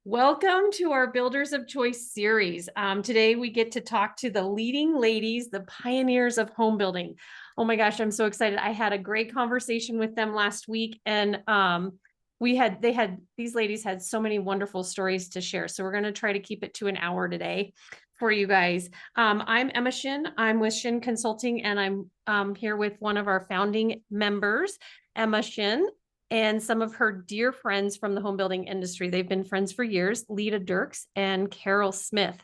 Welcome to our Builders of Choice series. Today we get to talk to the leading ladies, the pioneers of home building. Oh my gosh, I'm so excited. I had a great conversation with them last week, and these ladies had so many wonderful stories to share. So we're going to try to keep it to an hour today for you guys. I'm Emma Shinn. I'm with Shinn Consulting, and I'm here with one of our founding members, Emma Shinn, and some of her dear friends from the home building industry. They've been friends for years, Lita Dirks and Carol Smith.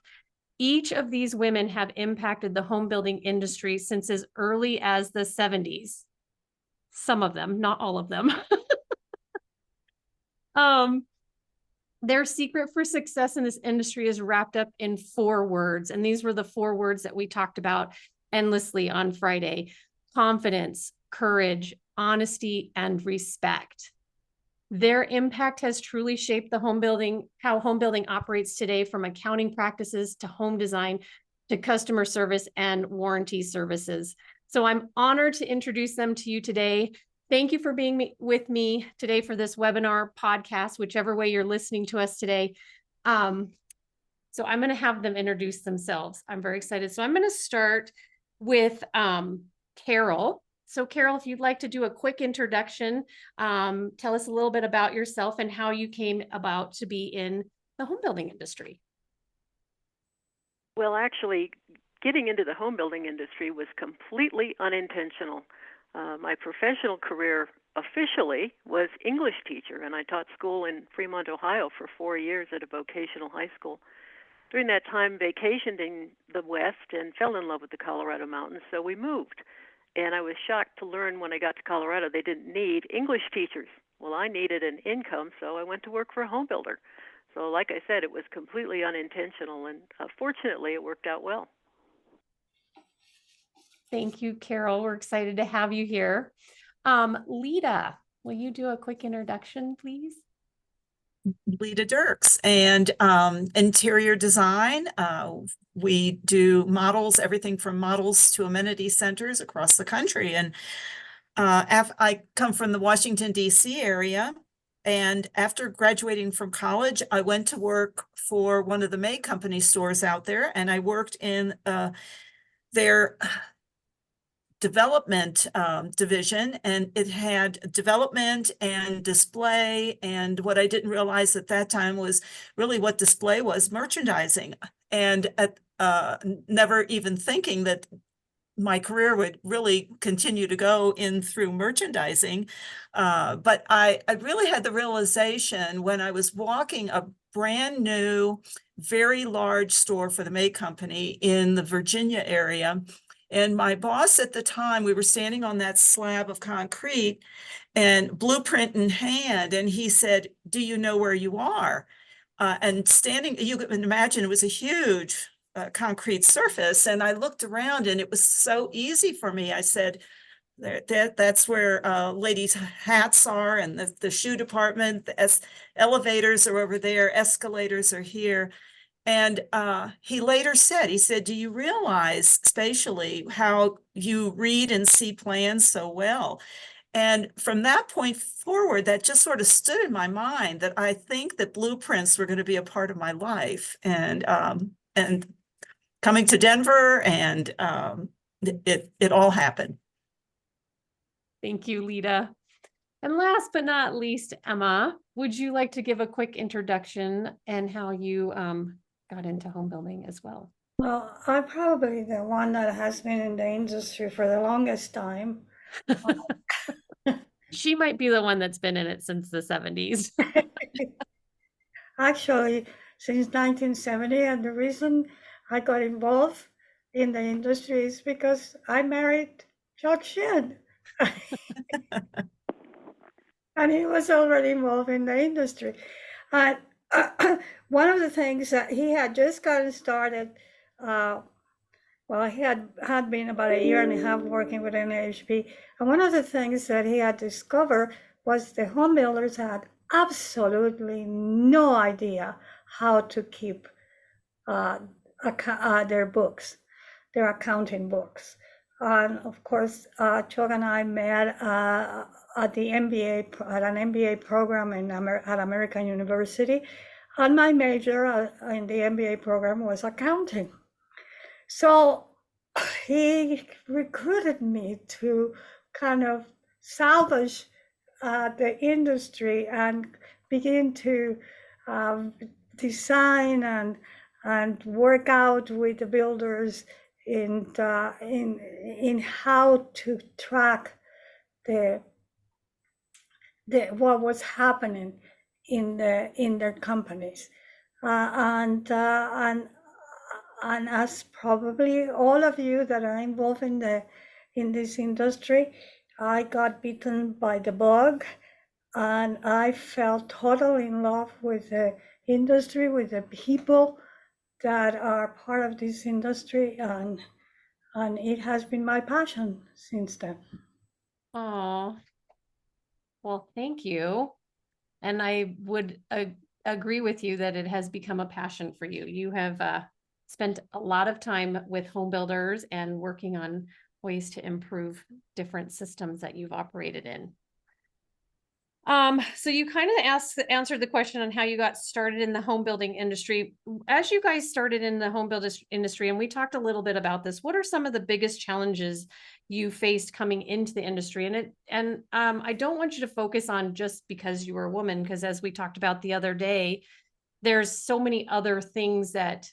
Each of these women have impacted the home building industry since as early as the 70s. Some of them, not all of them. Their secret for success in this industry is wrapped up in 4 words. And these were the 4 words that we talked about endlessly on Friday: confidence, courage, honesty, and respect. Their impact has truly shaped how home building operates today, from accounting practices to home design to customer service and warranty services. So I'm honored to introduce them to you today. Thank you for being with me today for this webinar, podcast, whichever way you're listening to us today. So I'm going to have them introduce themselves. I'm very excited. So I'm going to start with Carol. So Carol, if you'd like to do a quick introduction, tell us a little bit about yourself and how you came about to be in the home building industry. Well, actually, getting into the home building industry was completely unintentional. My professional career officially was English teacher, and I taught school in Fremont, Ohio for 4 years at a vocational high school. During that time, vacationed in the West and fell in love with the Colorado mountains, so we moved. And I was shocked to learn when I got to Colorado they didn't need English teachers. Well, I needed an income, so I went to work for a home builder. So like I said, it was completely unintentional, and fortunately it worked out well. Thank you, Carol. We're excited to have you here. Lita, will you do a quick introduction, please? Lita Dirks, and interior design. We do models, everything from models to amenity centers across the country. And I come from the Washington, D.C. area. And after graduating from college, I went to work for one of the May Company stores out there, and I worked in their development division, and it had development and display. And what I didn't realize at that time was really what display was: merchandising. And never even thinking that my career would really continue to go in through merchandising. But I really had the realization when I was walking a brand new, very large store for the May Company in the Virginia area. And my boss at the time, we were standing on that slab of concrete and blueprint in hand. And he said, "Do you know where you are?" And standing, you can imagine, it was a huge concrete surface. And I looked around and it was so easy for me. I said, that's where ladies' hats are, and the shoe department, the elevators are over there, escalators are here. And he later said, "Do you realize spatially how you read and see plans so well?" And from that point forward, that just sort of stood in my mind, that I think that blueprints were going to be a part of my life. And coming to Denver, and it all happened. Thank you, Lita. And last but not least, Emma, would you like to give a quick introduction and how you got into home building as well? Well, I'm probably the one that has been in the industry for the longest time. She might be the one that's been in it since the 70s. Actually, since 1970, and the reason I got involved in the industry is because I married Chuck Shinn. And he was already involved in the industry. And one of the things that he had just gotten started, he had been about a year and a half working with NHP. And one of the things that he had discovered was the home builders had absolutely no idea how to keep their books, their accounting books. And of course, Chuck and I met at an MBA program at American University. And my major in the MBA program was accounting. So he recruited me to kind of salvage the industry and begin to design and work out with the builders in how to track the what was happening in their companies, and as probably all of you that are involved in this industry, I got bitten by the bug, and I fell totally in love with the industry, with the people that are part of this industry, and it has been my passion since then. Oh, well, thank you. And I would agree with you that it has become a passion for you. You have spent a lot of time with home builders and working on ways to improve different systems that you've operated in. So you kind of answered the question on how you got started in the home building industry. As you guys started in the home building industry, and we talked a little bit about this, what are some of the biggest challenges you faced coming into the industry? And I don't want you to focus on just because you were a woman, because as we talked about the other day, there's so many other things that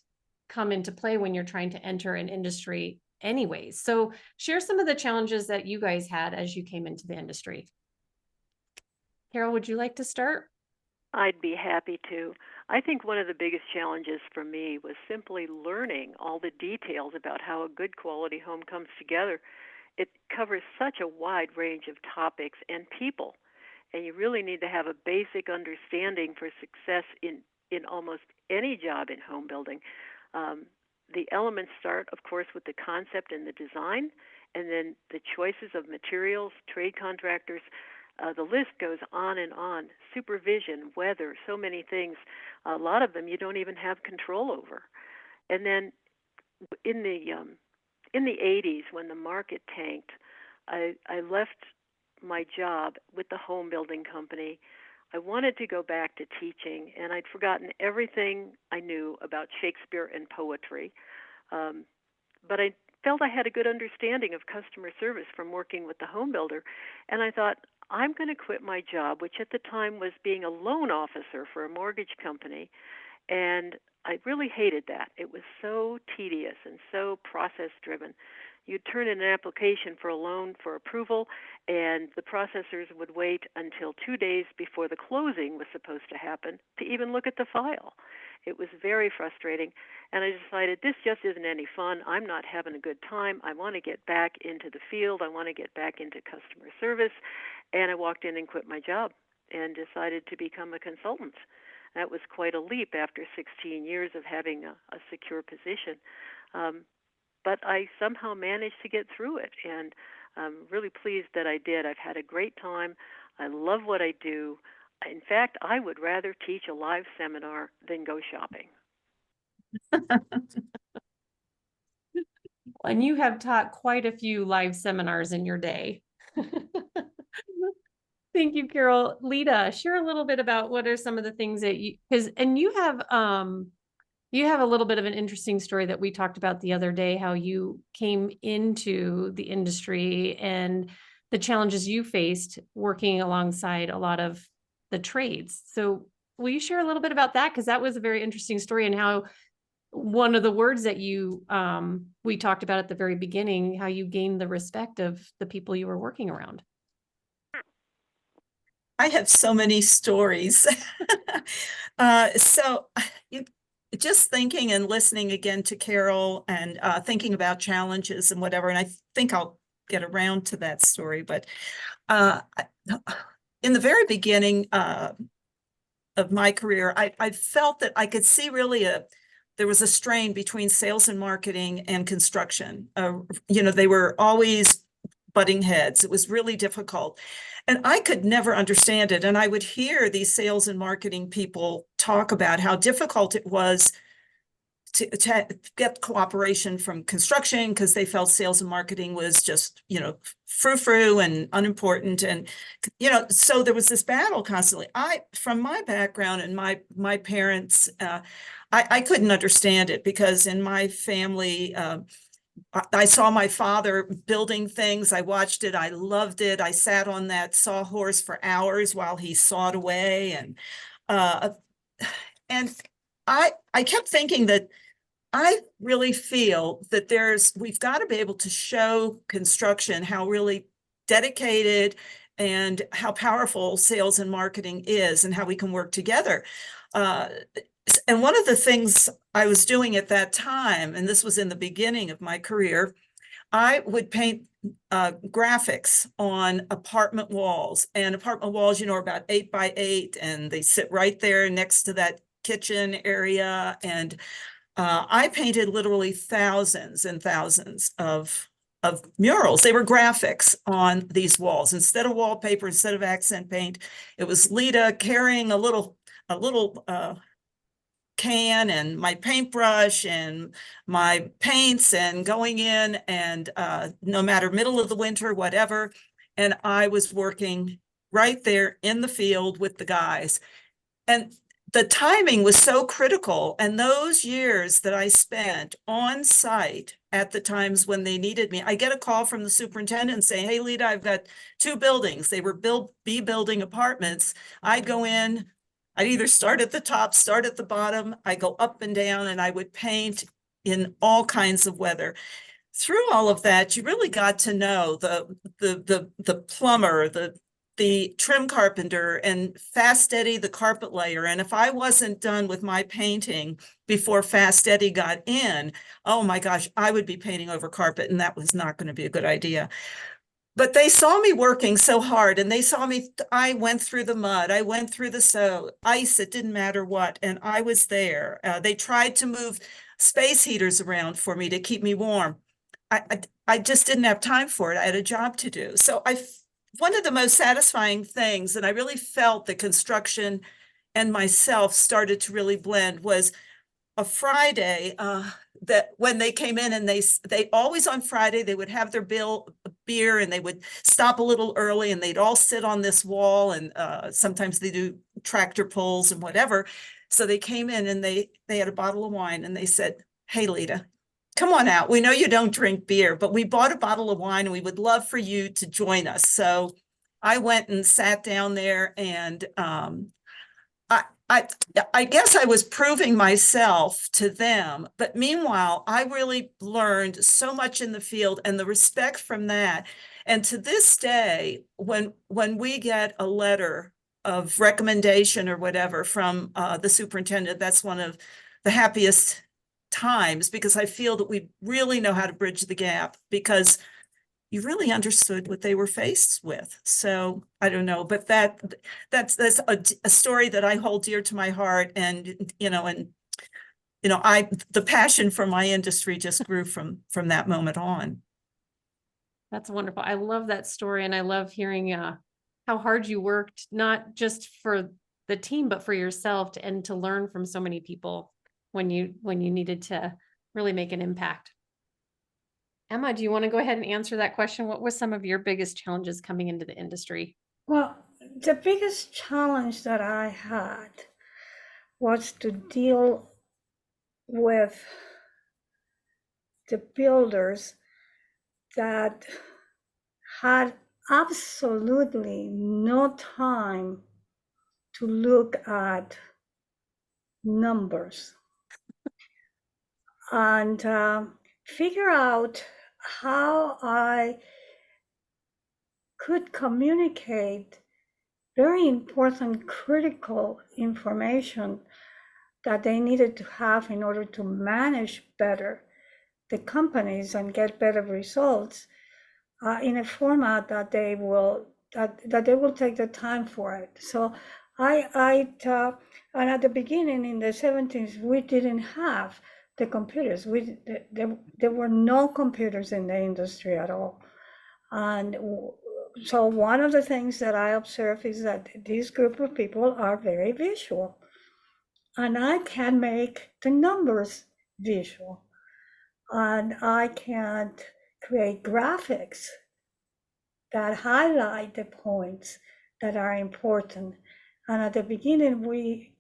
come into play when you're trying to enter an industry anyways. So share some of the challenges that you guys had as you came into the industry. Carol, would you like to start? I'd be happy to. I think one of the biggest challenges for me was simply learning all the details about how a good quality home comes together. It covers such a wide range of topics and people, and you really need to have a basic understanding for success in almost any job in home building. The elements start, of course, with the concept and the design, and then the choices of materials, trade contractors. The list goes on and on. Supervision, weather, so many things. A lot of them you don't even have control over. And then in the 80s, when the market tanked, I left my job with the home building company. I wanted to go back to teaching, and I'd forgotten everything I knew about Shakespeare and poetry. But I felt I had a good understanding of customer service from working with the home builder, and I thought, I'm going to quit my job, which at the time was being a loan officer for a mortgage company, and I really hated that. It was so tedious and so process-driven. You'd turn in an application for a loan for approval, and the processors would wait until 2 days before the closing was supposed to happen to even look at the file. It was very frustrating, and I decided this just isn't any fun. I'm not having a good time. I want to get back into the field. I want to get back into customer service, and I walked in and quit my job and decided to become a consultant. That was quite a leap after 16 years of having a secure position. But I somehow managed to get through it, and I'm really pleased that I did. I've had a great time. I love what I do. In fact, I would rather teach a live seminar than go shopping. And you have taught quite a few live seminars in your day. Thank you, Carol. Lita, share a little bit about what are some of the things that you have a little bit of an interesting story that we talked about the other day, how you came into the industry and the challenges you faced working alongside a lot of the trades. So will you share a little bit about that? Because that was a very interesting story, and how one of the words that you we talked about at the very beginning, how you gained the respect of the people you were working around. I have so many stories. Just thinking and listening again to Carol and thinking about challenges and whatever, and I think I'll get around to that story, but in the very beginning of my career, I felt that I could see really there was a strain between sales and marketing and construction. They were always butting heads. It was really difficult. And I could never understand it. And I would hear these sales and marketing people talk about how difficult it was to get cooperation from construction because they felt sales and marketing was just, frou-frou and unimportant. And, so there was this battle constantly. From my background and my parents, I couldn't understand it because in my family, I saw my father building things. I watched it. I loved it. I sat on that sawhorse for hours while he sawed away. And I kept thinking that I really feel that we've got to be able to show construction how really dedicated and how powerful sales and marketing is and how we can work together. And one of the things I was doing at that time, and this was in the beginning of my career, I would paint graphics on apartment walls. And apartment walls, are about 8 by 8, and they sit right there next to that kitchen area. And I painted literally thousands and thousands of murals. They were graphics on these walls. Instead of wallpaper, instead of accent paint, it was Lita carrying a little can and my paintbrush and my paints and going in and no matter middle of the winter, whatever. And I was working right there in the field with the guys. And the timing was so critical. And those years that I spent on site at the times when they needed me, I get a call from the superintendent saying, hey, Lita, I've got 2 buildings. They were B building apartments. I'd go in, I'd either start at the top, start at the bottom. I go up and down and I would paint in all kinds of weather. Through all of that, you really got to know the plumber, the trim carpenter, and Fast Eddie, the carpet layer. And if I wasn't done with my painting before Fast Eddie got in, oh my gosh, I would be painting over carpet, and that was not going to be a good idea. But they saw me working so hard, and they saw me, I went through the mud, I went through the ice, it didn't matter what, and I was there. They tried to move space heaters around for me to keep me warm. I just didn't have time for it. I had a job to do. So one of the most satisfying things, and I really felt the construction and myself started to really blend, was a Friday that when they came in, and they always on Friday, they would have their beer and they would stop a little early and they'd all sit on this wall, and sometimes they do tractor pulls and whatever. So they came in and they had a bottle of wine and they said, hey, Lita, come on out. We know you don't drink beer, but we bought a bottle of wine and we would love for you to join us. So I went and sat down there, and I guess I was proving myself to them, but meanwhile, I really learned so much in the field and the respect from that. And to this day, when we get a letter of recommendation or whatever from the superintendent, that's one of the happiest times, because I feel that we really know how to bridge the gap, because you really understood what they were faced with. So I don't know, but that's a story that I hold dear to my heart. And the passion for my industry just grew from that moment on. That's wonderful. I love that story. And I love hearing how hard you worked, not just for the team, but for yourself, and to learn from so many people when you needed to really make an impact. Emma, do you want to go ahead and answer that question? What were some of your biggest challenges coming into the industry? Well, the biggest challenge that I had was to deal with the builders that had absolutely no time to look at numbers and figure out how I could communicate very important, critical information that they needed to have in order to manage better the companies and get better results in a format that they will take the time for it. So and at the beginning in the 70s, we didn't have the computers. There were no computers in the industry at all. And so one of the things that I observe is that this group of people are very visual. And I can make the numbers visual. And I can't create graphics that highlight the points that are important. And at the beginning,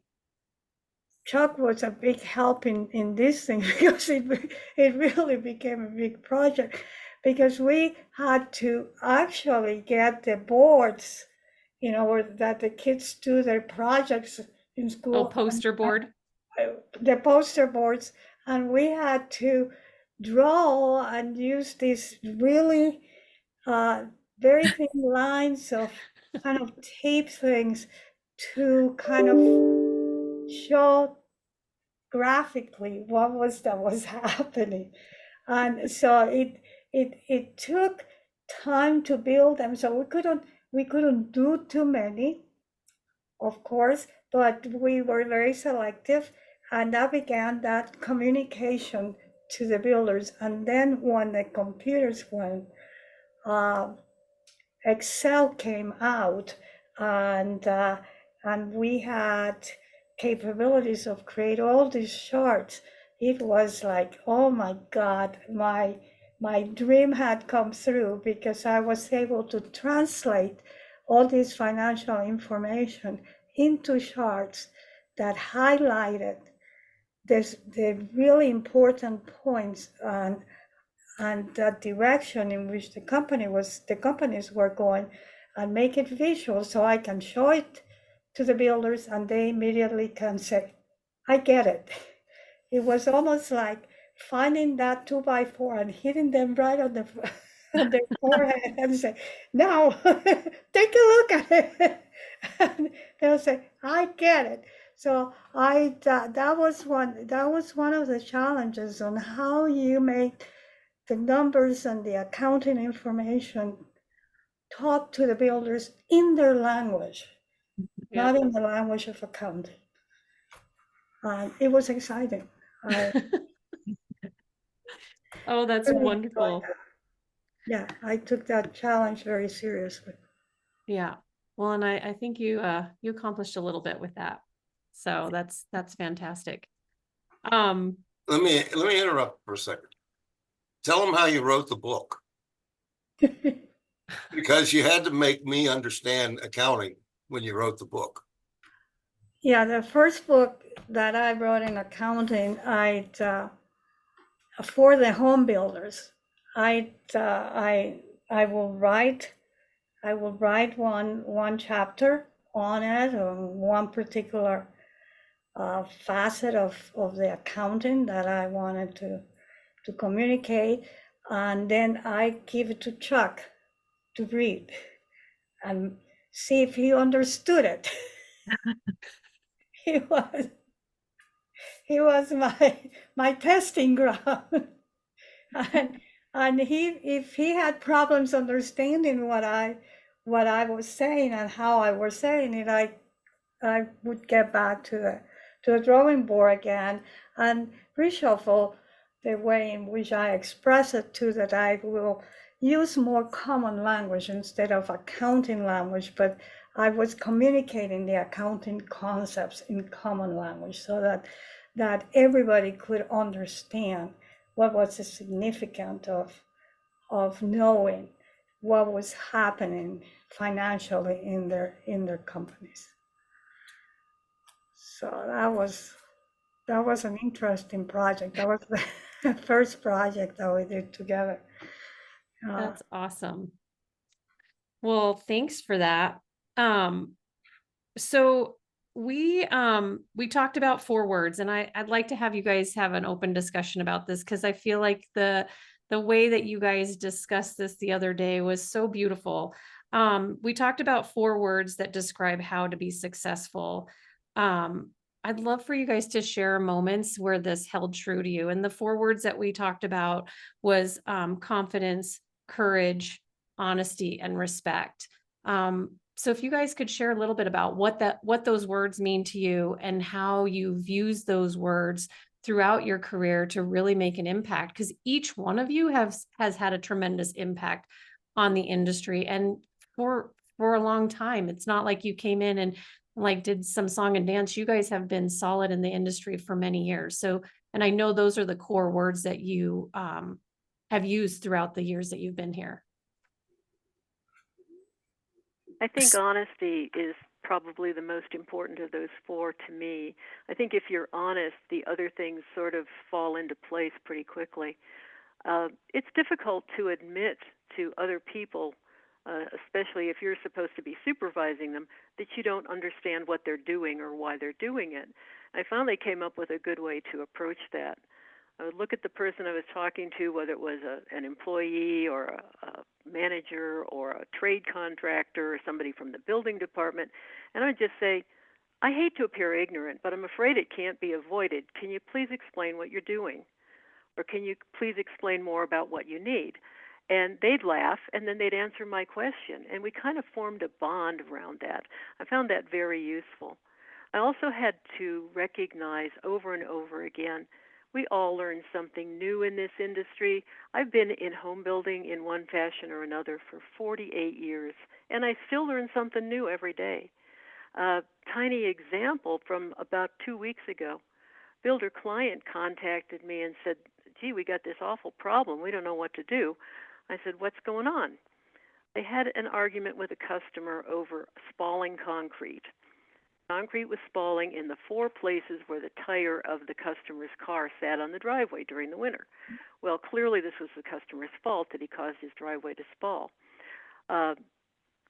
Chuck was a big help in this thing because it really became a big project because we had to actually get the boards, where that the kids do their projects in school. Oh, poster board. The poster boards, and we had to draw and use these really very thin lines of kind of tape things to kind of show graphically what was happening. And so it took time to build them. So we couldn't do too many, of course, but we were very selective, and that began that communication to the builders. And then when the computers went, Excel came out, and we had capabilities of create all these charts. It was like, oh my God, my dream had come through because I was able to translate all this financial information into charts that highlighted the really important points and the direction in which the companies were going, and make it visual so I can show it to the builders and they immediately can say, I get it. It was almost like finding that 2x4 and hitting them right on on their forehead and say, now take a look at it. And they'll say, I get it. So that was one of the challenges on how you make the numbers and the accounting information talk to the builders in their language, not in the language of accounting. It was exciting. Oh, that's really wonderful. Yeah, I took that challenge very seriously. Yeah. Well, and I think you accomplished a little bit with that. So that's fantastic. Let me interrupt for a second. Tell them how you wrote the book. Because you had to make me understand accounting when you wrote the book. Yeah, the first book that I wrote in accounting, for the home builders, I will write one chapter on it, or one particular facet of the accounting that I wanted to communicate, and then I give it to Chuck to read and see if he understood it. He was my testing ground. and if he had problems understanding what I was saying and how I was saying it, I would get back to the drawing board again and reshuffle the way in which I express it, to that I will use more common language instead of accounting language, but I was communicating the accounting concepts in common language so that everybody could understand what was the significance of knowing what was happening financially in their companies. So that was an interesting project. That was the first project that we did together. That's awesome. Well, thanks for that. So we talked about 4 words, and I'd like to have you guys have an open discussion about this, because I feel like the way that you guys discussed this the other day was so beautiful. We talked about 4 words that describe how to be successful. I'd love for you guys to share moments where this held true to you. And the 4 words that we talked about was confidence, courage, honesty, and respect. So if you guys could share a little bit about what those words mean to you and how you've used those words throughout your career to really make an impact, because each one of you has had a tremendous impact on the industry, and for a long time. It's not like you came in and like did some song and dance. You guys have been solid in the industry for many years. So And I know those are the core words that you have used throughout the years that you've been here. I think honesty is probably the most important of those four to me. I think if you're honest, the other things sort of fall into place pretty quickly. It's difficult to admit to other people, especially if you're supposed to be supervising them, that you don't understand what they're doing or why they're doing it. I found they came up with a good way to approach that. I would look at the person I was talking to, whether it was an employee or a manager or a trade contractor or somebody from the building department, and I would just say, I hate to appear ignorant, but I'm afraid it can't be avoided. Can you please explain what you're doing? Or can you please explain more about what you need? And they'd laugh, and then they'd answer my question. And we kind of formed a bond around that. I found that very useful. I also had to recognize over and over again, we all learn something new in this industry. I've been in home building in one fashion or another for 48 years, and I still learn something new every day. Tiny example from about 2 weeks ago. Builder client contacted me and said, gee, we got this awful problem. We don't know what to do. I said, what's going on? They had an argument with a customer over spalling concrete. Concrete was spalling in the 4 places where the tire of the customer's car sat on the driveway during the winter. Well, clearly this was the customer's fault that he caused his driveway to spall.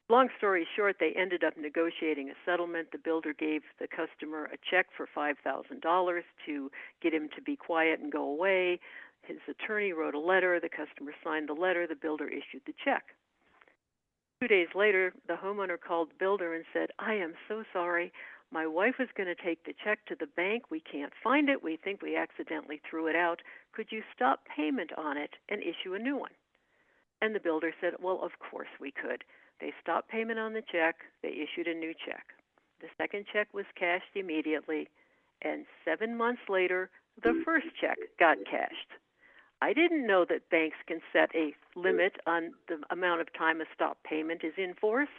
Long story short, they ended up negotiating a settlement. The builder gave the customer a check for $5,000 to get him to be quiet and go away. His attorney wrote a letter. The customer signed the letter. The builder issued the check. 2 days later, the homeowner called the builder and said, I am so sorry. My wife was going to take the check to the bank. We can't find it. We think we accidentally threw it out. Could you stop payment on it and issue a new one? And the builder said, well, of course we could. They stopped payment on the check. They issued a new check. The second check was cashed immediately, and 7 months later, the first check got cashed. I didn't know that banks can set a limit on the amount of time a stop payment is in force.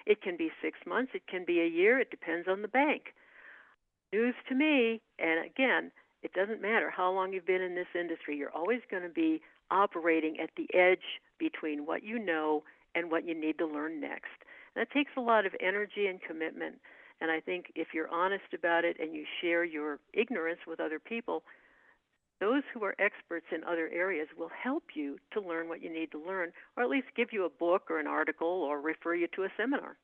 It can be 6 months. It can be a year. It depends on the bank. News to me, and again, it doesn't matter how long you've been in this industry. You're always going to be operating at the edge between what you know and what you need to learn next. And that takes a lot of energy and commitment. And I think if you're honest about it and you share your ignorance with other people, those who are experts in other areas will help you to learn what you need to learn, or at least give you a book or an article or refer you to a seminar.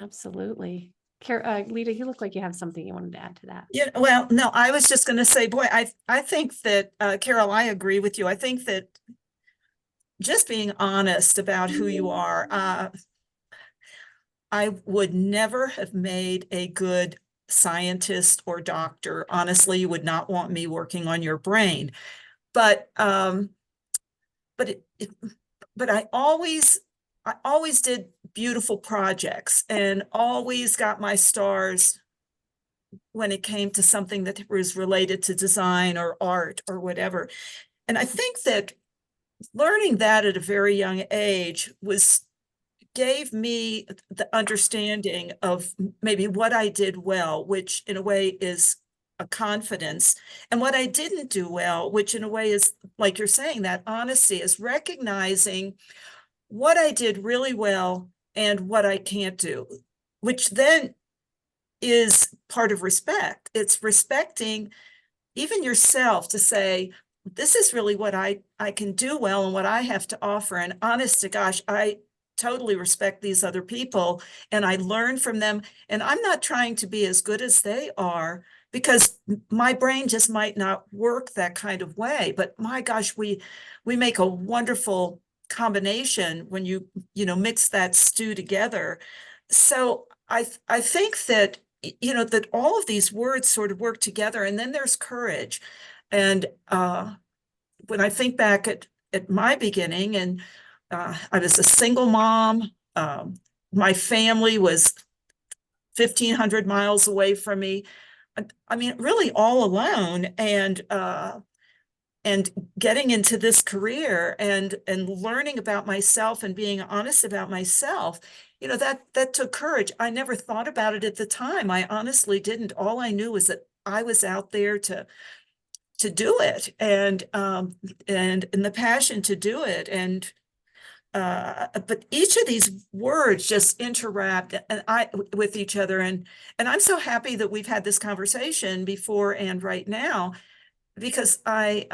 Absolutely. Lita, you look like you have something you wanted to add to that. Yeah, well, no, I was just going to say, boy, I think that, Carol, I agree with you. I think that just being honest about who you are, I would never have made a good scientist or doctor. Honestly, you would not want me working on your brain. But I always did beautiful projects and always got my stars when it came to something that was related to design or art or whatever. And I think that learning that at a very young age gave me the understanding of maybe what I did well, which in a way is a confidence, and what I didn't do well, which in a way is, like you're saying, that honesty, is recognizing what I did really well and what I can't do, which then is part of respect. It's respecting even yourself to say, this is really what I can do well and what I have to offer. And honest to gosh, I totally respect these other people and I learn from them. And I'm not trying to be as good as they are because my brain just might not work that kind of way. But my gosh, we make a wonderful combination when you mix that stew together. So I think that, that all of these words sort of work together. And then there's courage. And when I think back at my beginning, and I was a single mom, my family was 1,500 miles away from me. I mean, really all alone, and getting into this career and learning about myself and being honest about myself, that took courage. I never thought about it at the time. I honestly didn't. All I knew was that I was out there to do it, and the passion to do it. And but each of these words just interact with each other. And I'm so happy that we've had this conversation before and right now, because I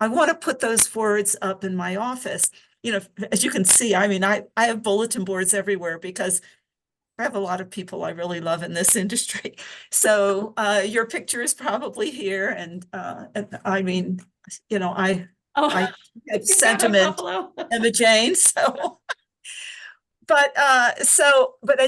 want to put those words up in my office. You know, as you can see, I mean, I have bulletin boards everywhere because I have a lot of people I really love in this industry. So your picture is probably here. And I mean, you know, I have you got a sentiment, buffalo. Emma Jane. So, but I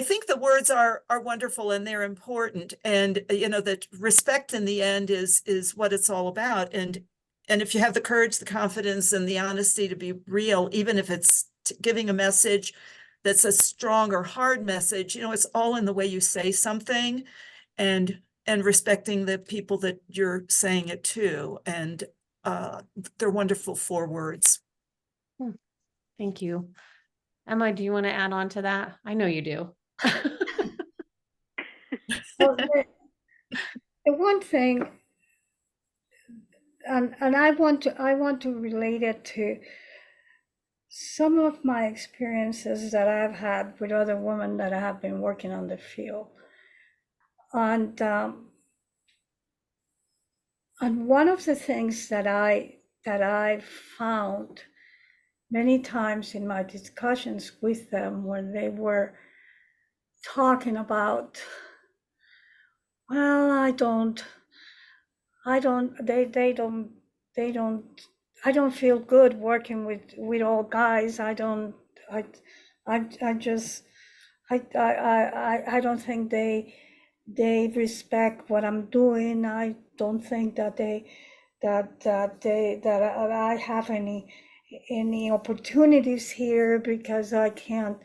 think the words are wonderful and they're important. And you know, that respect in the end is what it's all about. And if you have the courage, the confidence, and the honesty to be real, even if it's giving a message that's a strong or hard message, you know, it's all in the way you say something, and respecting the people that you're saying it to. And they're wonderful 4 words. Thank you. Emma, do you want to add on to that? I know you do. Well, the one thing, and I want to relate it to some of my experiences that I've had with other women that have been working on the field. And one of the things that I found many times in my discussions with them, when they were talking about, well, I don't feel good working with all guys. I don't think they respect what I'm doing. I don't think that I have any opportunities here because I can't.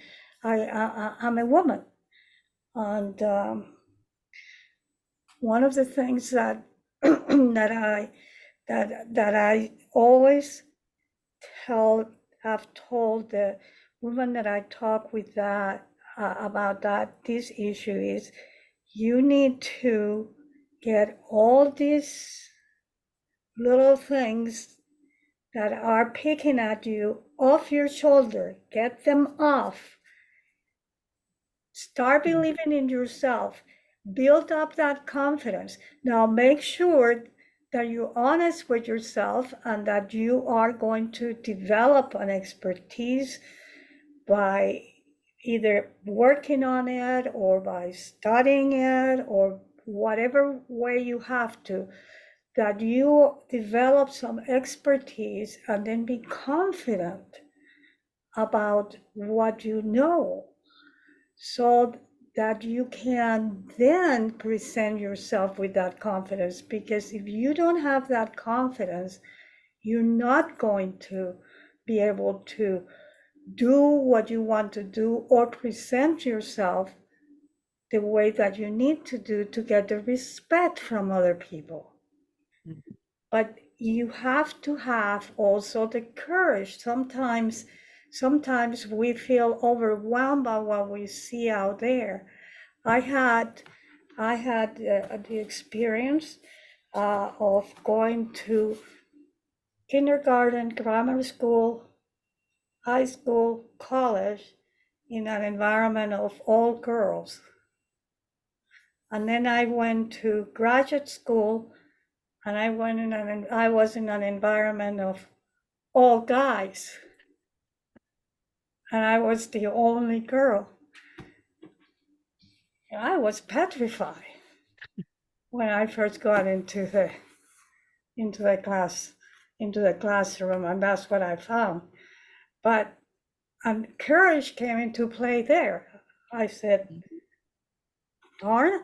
I'm a woman, and one of the things that that I always have told the women that I talk with about this issue is, you need to get all these little things that are picking at you off your shoulder. Get them off. Start believing in yourself. Build up that confidence. Now make sure that you're honest with yourself and that you are going to develop an expertise by either working on it or by studying it or whatever way you have to, that you develop some expertise and then be confident about what you know, so that you can then present yourself with that confidence. Because if you don't have that confidence, you're not going to be able to do what you want to do or present yourself the way that you need to do to get the respect from other people. Mm-hmm. But you have to have also the courage. Sometimes we feel overwhelmed by what we see out there. I had the experience of going to kindergarten, grammar school, high school, college in an environment of all girls. And then I went to graduate school, and I was in an environment of all guys. And I was the only girl. I was petrified when I first got into the classroom, and that's what I found. But courage came into play there. I said, darn,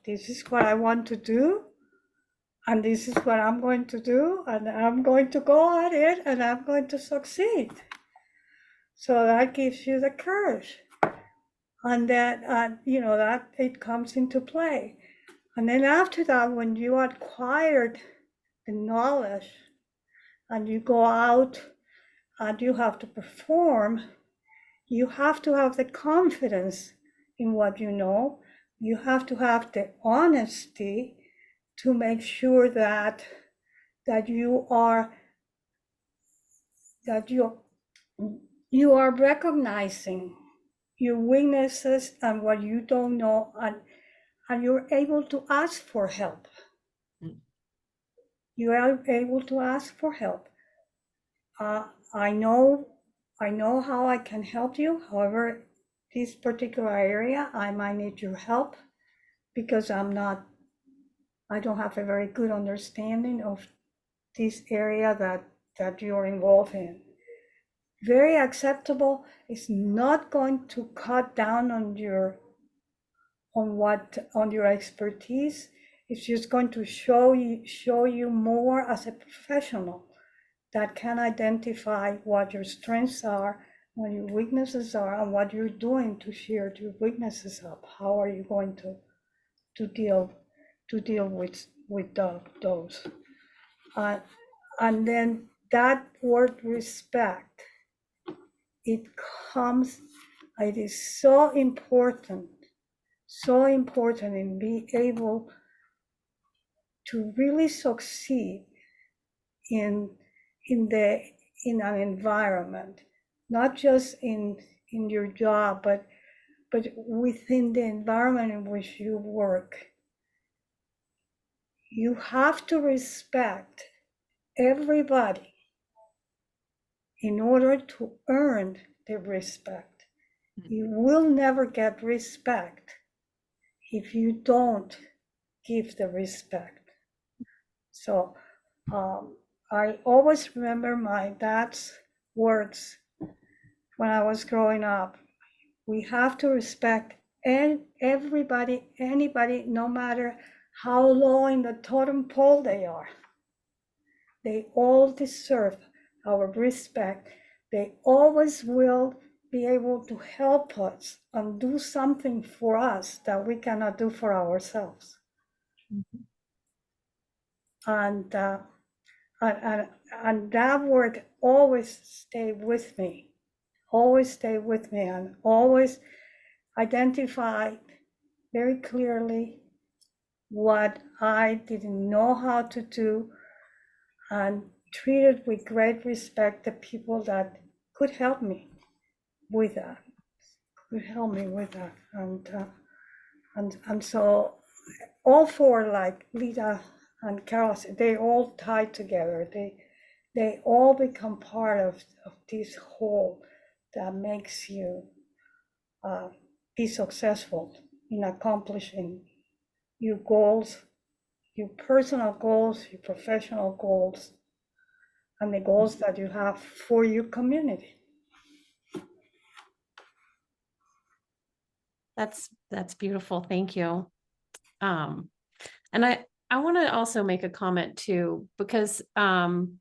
this is what I want to do, and this is what I'm going to do, and I'm going to go at it, and I'm going to succeed. So that gives you the courage, and that that it comes into play. And then after that, when you acquired the knowledge and you go out and you have to perform, you have to have the confidence in what you know. You have to have the honesty to make sure that you are recognizing your weaknesses and what you don't know, and you're able to ask for help. You are able to ask for help. I know how I can help you. However, this particular area, I might need your help because I don't have a very good understanding of this area that you're involved in. Very acceptable. It's not going to cut down on your expertise. It's just going to show you more as a professional that can identify what your strengths are, what your weaknesses are, and what you're doing to share your weaknesses up. How are you going to deal with those? And then that word respect, it is so important in being able to really succeed in an environment, not just in your job, but within the environment in which you work. You have to respect everybody in order to earn the respect. You will never get respect if you don't give the respect. So I always remember my dad's words when I was growing up. We have to respect everybody, anybody, no matter how low in the totem pole they are. They all deserve our respect. They always will be able to help us and do something for us that we cannot do for ourselves. Mm-hmm. And that word always stay with me, and always identify very clearly what I didn't know how to do, and treated with great respect the people that could help me with that, and so all four, like Lita and Carol said, they all tie together. They all become part of this whole that makes you be successful in accomplishing your goals, your personal goals, your professional goals, and the goals that you have for your community. That's beautiful. Thank you. And I want to also make a comment too, because when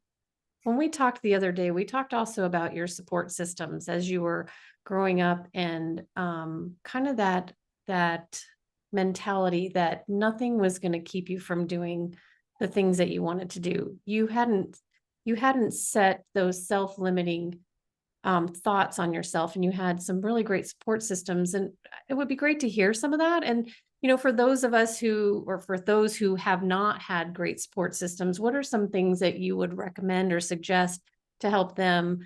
we talked the other day, we talked also about your support systems as you were growing up, and kind of that mentality that nothing was going to keep you from doing the things that you wanted to do. You hadn't set those self-limiting thoughts on yourself, and you had some really great support systems, and it would be great to hear some of that. And for those of us for those who have not had great support systems, what are some things that you would recommend or suggest to help them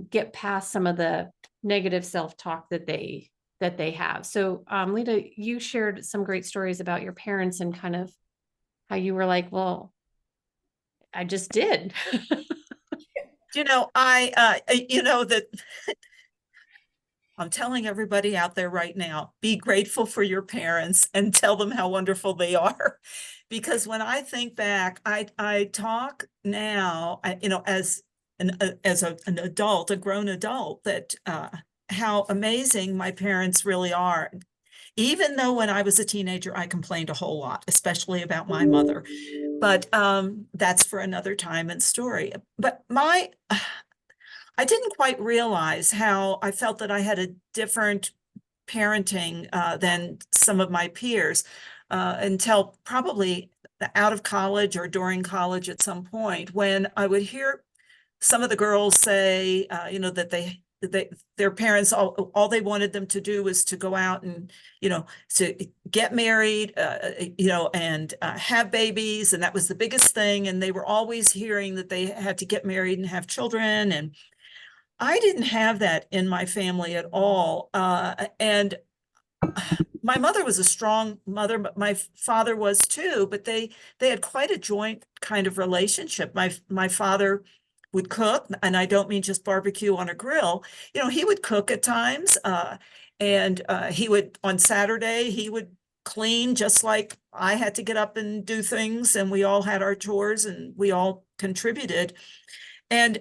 get past some of the negative self-talk that they have? So Lita, you shared some great stories about your parents and kind of how you were like, well, I just did. That I'm telling everybody out there right now, be grateful for your parents and tell them how wonderful they are. Because when I think back, I talk now, as an adult, a grown adult, that how amazing my parents really are. Even though when I was a teenager, I complained a whole lot, especially about my mother. But that's for another time and story. But I didn't quite realize how I felt that I had a different parenting than some of my peers until probably out of college or during college at some point, when I would hear some of the girls say, that their parents, all they wanted them to do was to go out and, to get married, and have babies. And that was the biggest thing. And they were always hearing that they had to get married and have children. And I didn't have that in my family at all. And my mother was a strong mother, but my father was too, but they had quite a joint kind of relationship. My father would cook, and I don't mean just barbecue on a grill. He would cook at times, and he would, on Saturday, he would clean, just like I had to get up and do things, and we all had our chores and we all contributed. And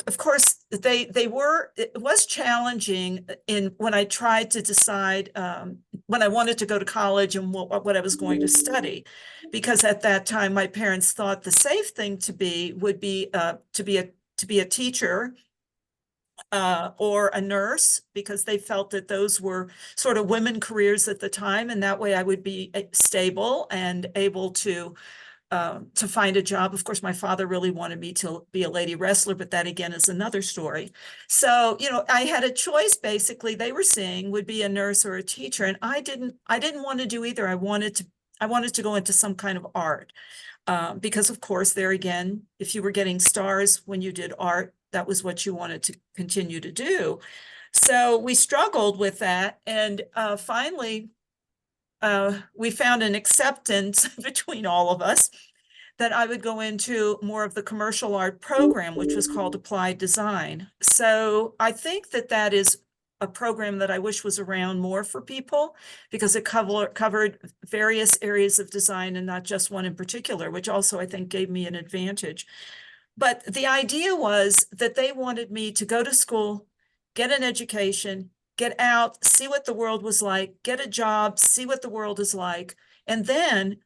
of course, it was challenging when I tried to decide when I wanted to go to college and what I was going to study, because at that time my parents thought the safe thing would be to be a teacher or a nurse, because they felt that those were sort of women careers at the time, and that way I would be stable and able to find a job. Of course, my father really wanted me to be a lady wrestler, but that again is another story. So, I had a choice. Basically, they were saying would be a nurse or a teacher, and I didn't want to do either. I wanted to go into some kind of art, because of course, there again, if you were getting stars when you did art, that was what you wanted to continue to do. So we struggled with that, and finally, we found an acceptance between all of us that I would go into more of the commercial art program, which was called Applied Design. So I think that is a program that I wish was around more for people, because it covered various areas of design and not just one in particular, which also I think gave me an advantage. But the idea was that they wanted me to go to school, get an education, get out, see what the world was like, get a job, see what the world is like. And then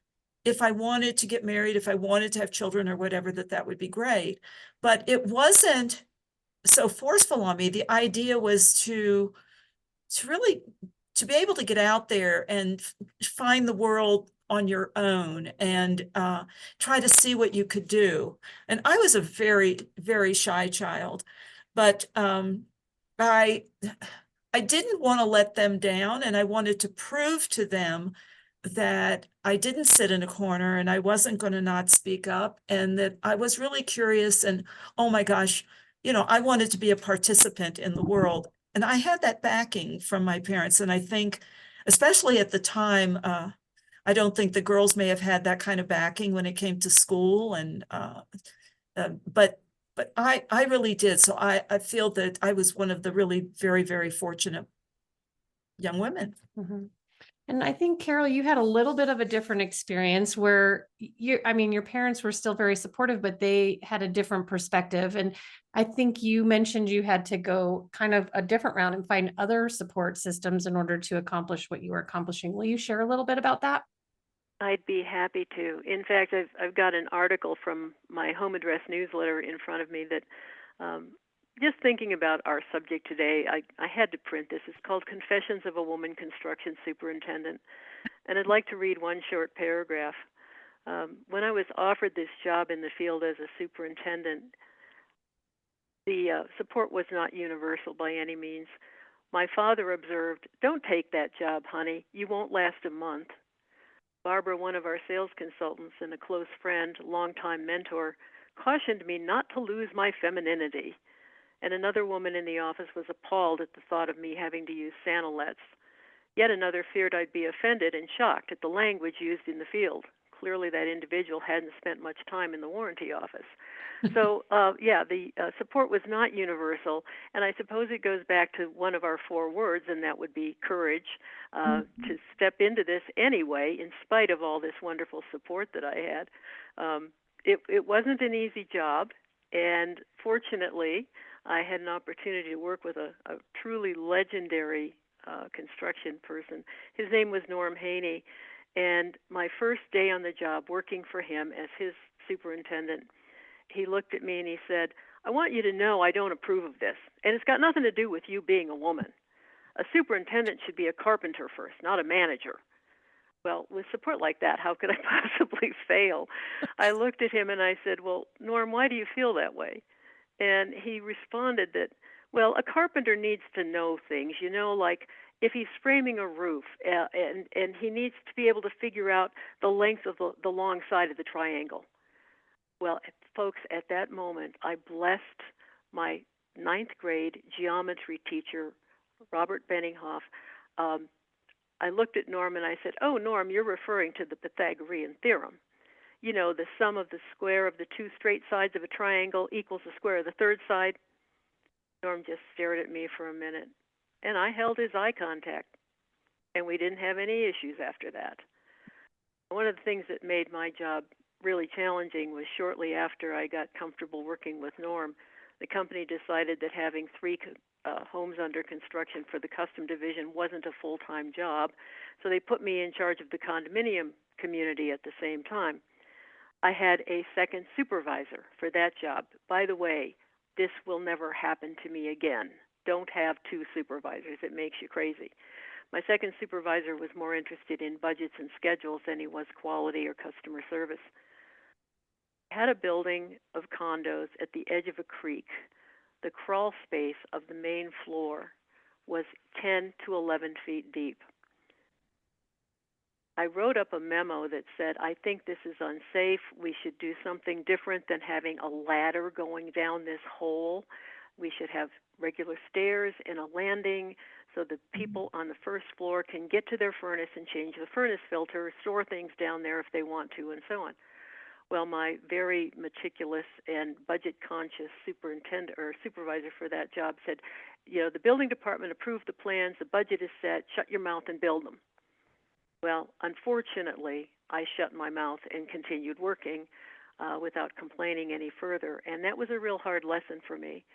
if I wanted to get married, if I wanted to have children or whatever, that would be great. But it wasn't so forceful on me. The idea was to really to be able to get out there and find the world on your own and try to see what you could do. And I was a very, very shy child, but I didn't want to let them down, and I wanted to prove to them that I didn't sit in a corner and I wasn't going to not speak up, and that I was really curious, and oh my gosh, I wanted to be a participant in the world. And I had that backing from my parents. And I think, especially at the time, I don't think the girls may have had that kind of backing when it came to school. And but I really did. So I feel that I was one of the really very, very fortunate young women. Mm-hmm. And I think, Carol, you had a little bit of a different experience where your parents were still very supportive, but they had a different perspective. And I think you mentioned you had to go kind of a different route and find other support systems in order to accomplish what you were accomplishing. Will you share a little bit about that? I'd be happy to. In fact, I've got an article from my home address newsletter in front of me that, just thinking about our subject today, I had to print this. It's called Confessions of a Woman Construction Superintendent. And I'd like to read one short paragraph. When I was offered this job in the field as a superintendent, the support was not universal by any means. My father observed, "Don't take that job, honey. You won't last a month." Barbara, one of our sales consultants and a close friend, longtime mentor, cautioned me not to lose my femininity. And another woman in the office was appalled at the thought of me having to use Santalets. Yet another feared I'd be offended and shocked at the language used in the field. Clearly that individual hadn't spent much time in the warranty office. So, the support was not universal, and I suppose it goes back to one of our 4 words, and that would be courage, to step into this anyway, in spite of all this wonderful support that I had. It wasn't an easy job, and fortunately, I had an opportunity to work with a truly legendary construction person. His name was Norm Haney, and my first day on the job working for him as his superintendent, he looked at me and he said, "I want you to know I don't approve of this, and it's got nothing to do with you being a woman. A superintendent should be a carpenter first, not a manager." Well, with support like that, how could I possibly fail? I looked at him and I said, "Well, Norm, why do you feel that way?" And he responded that, well, a carpenter needs to know things, like if he's framing a roof, and he needs to be able to figure out the length of the long side of the triangle. Well, folks, at that moment, I blessed my ninth grade geometry teacher, Robert Benninghoff. I looked at Norm and I said, "Oh, Norm, you're referring to the Pythagorean theorem. The sum of the square of the two straight sides of a triangle equals the square of the third side." Norm just stared at me for a minute, and I held his eye contact, and we didn't have any issues after that. One of the things that made my job really challenging was shortly after I got comfortable working with Norm, the company decided that having 3 homes under construction for the custom division wasn't a full-time job, so they put me in charge of the condominium community at the same time. I had a second supervisor for that job. By the way, this will never happen to me again. Don't have 2 supervisors. It makes you crazy. My second supervisor was more interested in budgets and schedules than he was quality or customer service. I had a building of condos at the edge of a creek. The crawl space of the main floor was 10 to 11 feet deep. I wrote up a memo that said, "I think this is unsafe. We should do something different than having a ladder going down this hole. We should have regular stairs and a landing so the people on the first floor can get to their furnace and change the furnace filter, store things down there if they want to, and so on." Well, my very meticulous and budget-conscious superintendent or supervisor for that job said, "The building department approved the plans, the budget is set, shut your mouth and build them." Well, unfortunately, I shut my mouth and continued working without complaining any further, and that was a real hard lesson for me.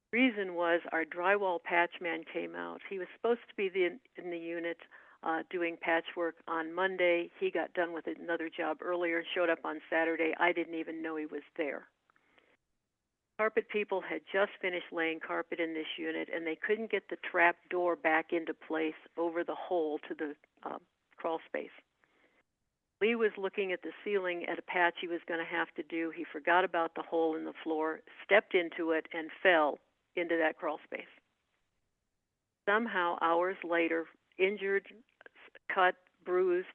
The reason was our drywall patchman came out. He was supposed to be in the unit doing patchwork on Monday. He got done with another job earlier and showed up on Saturday. I didn't even know he was there. Carpet people had just finished laying carpet in this unit, and they couldn't get the trap door back into place over the hole to the crawl space. Lee was looking at the ceiling at a patch he was going to have to do. He forgot about the hole in the floor, stepped into it, and fell into that crawl space. Somehow, hours later, injured, cut, bruised,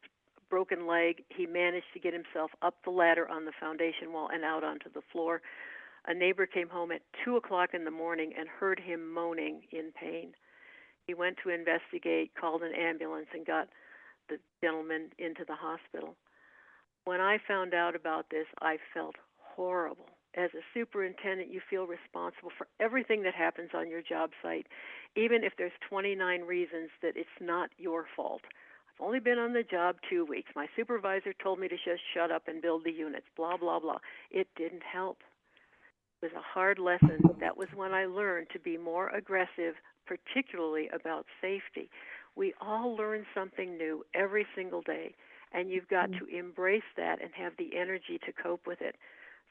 broken leg, he managed to get himself up the ladder on the foundation wall and out onto the floor. A neighbor came home at 2 o'clock in the morning and heard him moaning in pain. He went to investigate, called an ambulance, and got the gentleman into the hospital. When I found out about this, I felt horrible. As a superintendent, you feel responsible for everything that happens on your job site, even if there's 29 reasons that it's not your fault. I've only been on the job 2 weeks. My supervisor told me to just shut up and build the units, blah, blah, blah. It didn't help. It was a hard lesson. That was when I learned to be more aggressive, particularly about safety. We all learn something new every single day, and you've got to embrace that and have the energy to cope with it.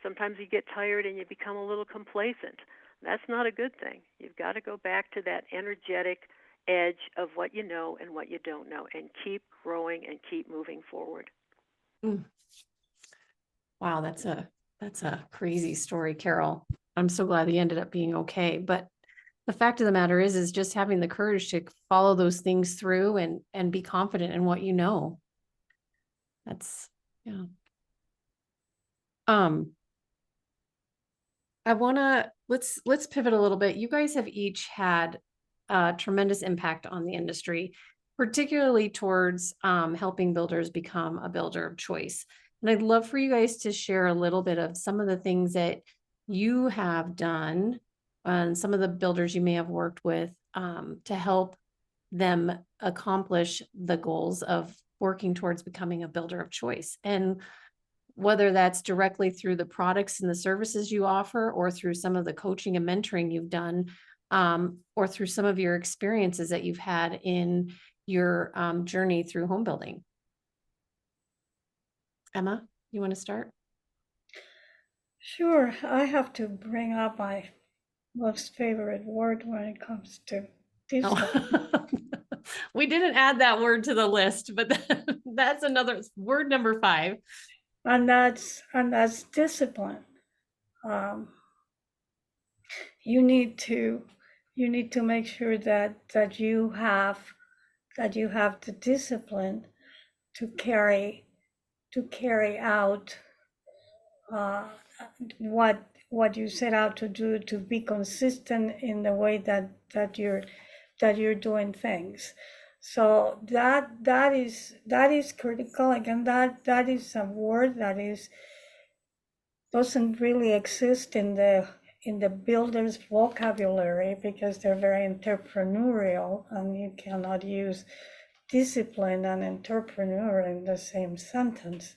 Sometimes you get tired and you become a little complacent. That's not a good thing. You've got to go back to that energetic edge of what you know and what you don't know, and keep growing and keep moving forward. Wow, that's a crazy story, Carol. I'm so glad he ended up being okay. But the fact of the matter is just having the courage to follow those things through and be confident in what you know. That's, yeah. I wanna, let's pivot a little bit. You guys have each had a tremendous impact on the industry, particularly towards helping builders become a builder of choice. And I'd love for you guys to share a little bit of some of the things that you have done and some of the builders you may have worked with to help them accomplish the goals of working towards becoming a builder of choice. And whether that's directly through the products and the services you offer, or through some of the coaching and mentoring you've done, or through some of your experiences that you've had in your journey through home building. Emma, you want to start? Sure. I have to bring up my most favorite word when it comes to this. Oh. We didn't add that word to the list, but that's another word, number 5. And that's discipline. you need to make sure that you have the discipline to carry out what you set out to do, to be consistent in the way that you're doing things. So that is critical. Again, that is a word that doesn't really exist in the builder's vocabulary, because they're very entrepreneurial, and you cannot use discipline and entrepreneur in the same sentence.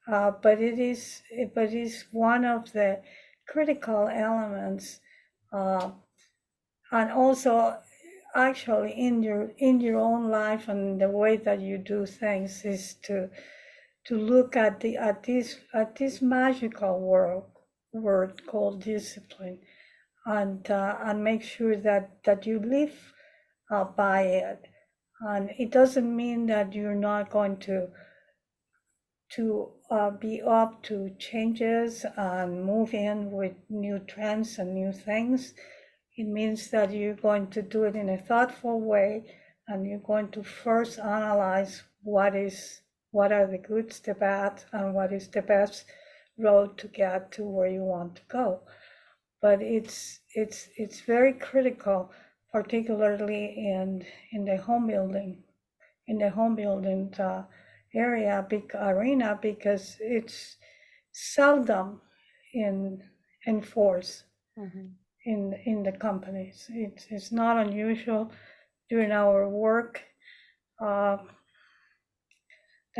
But it is one of the critical elements, and also actually in your own life and the way that you do things, is to look at this magical word called discipline, and make sure that you live by it. And it doesn't mean that you're not going to be up to changes and move in with new trends and new things. It means that you're going to do it in a thoughtful way, and you're going to first analyze what are the goods, the bad, and what is the best road to get to where you want to go. But it's very critical, particularly in the home building area, big arena, because it's seldom in force in the companies. It's not unusual during our work that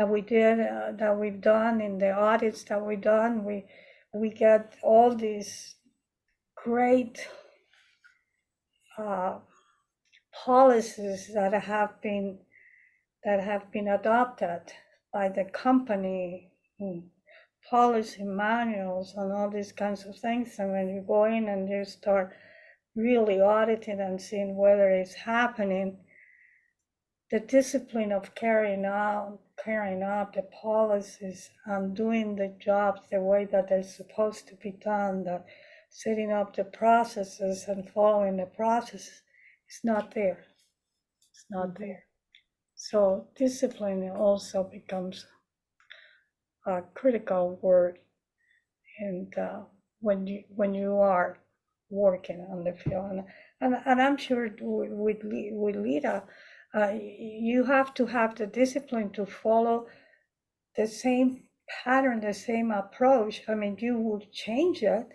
we've done, in the audits that we've done. We get all these great policies that have been adopted by the company, policy manuals and all these kinds of things. And when you go in and you start really auditing and seeing whether it's happening, the discipline of carrying out the policies and doing the jobs the way that they're supposed to be done, that setting up the processes and following the process, is not there. It's not there. So discipline also becomes a critical word, and when you are working on the field, and I'm sure with Lita, you have to have the discipline to follow the same pattern, the same approach. I mean, you will change it,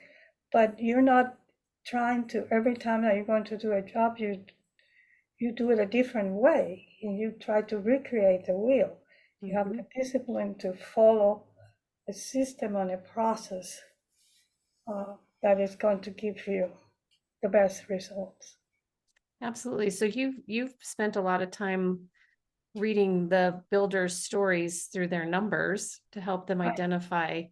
but you're not trying to, every time that you're going to do a job, you do it a different way, and you try to recreate the wheel. You have the discipline to follow a system and a process that is going to give you the best results. Absolutely. So you've spent a lot of time reading the builders' stories through their numbers to help them identify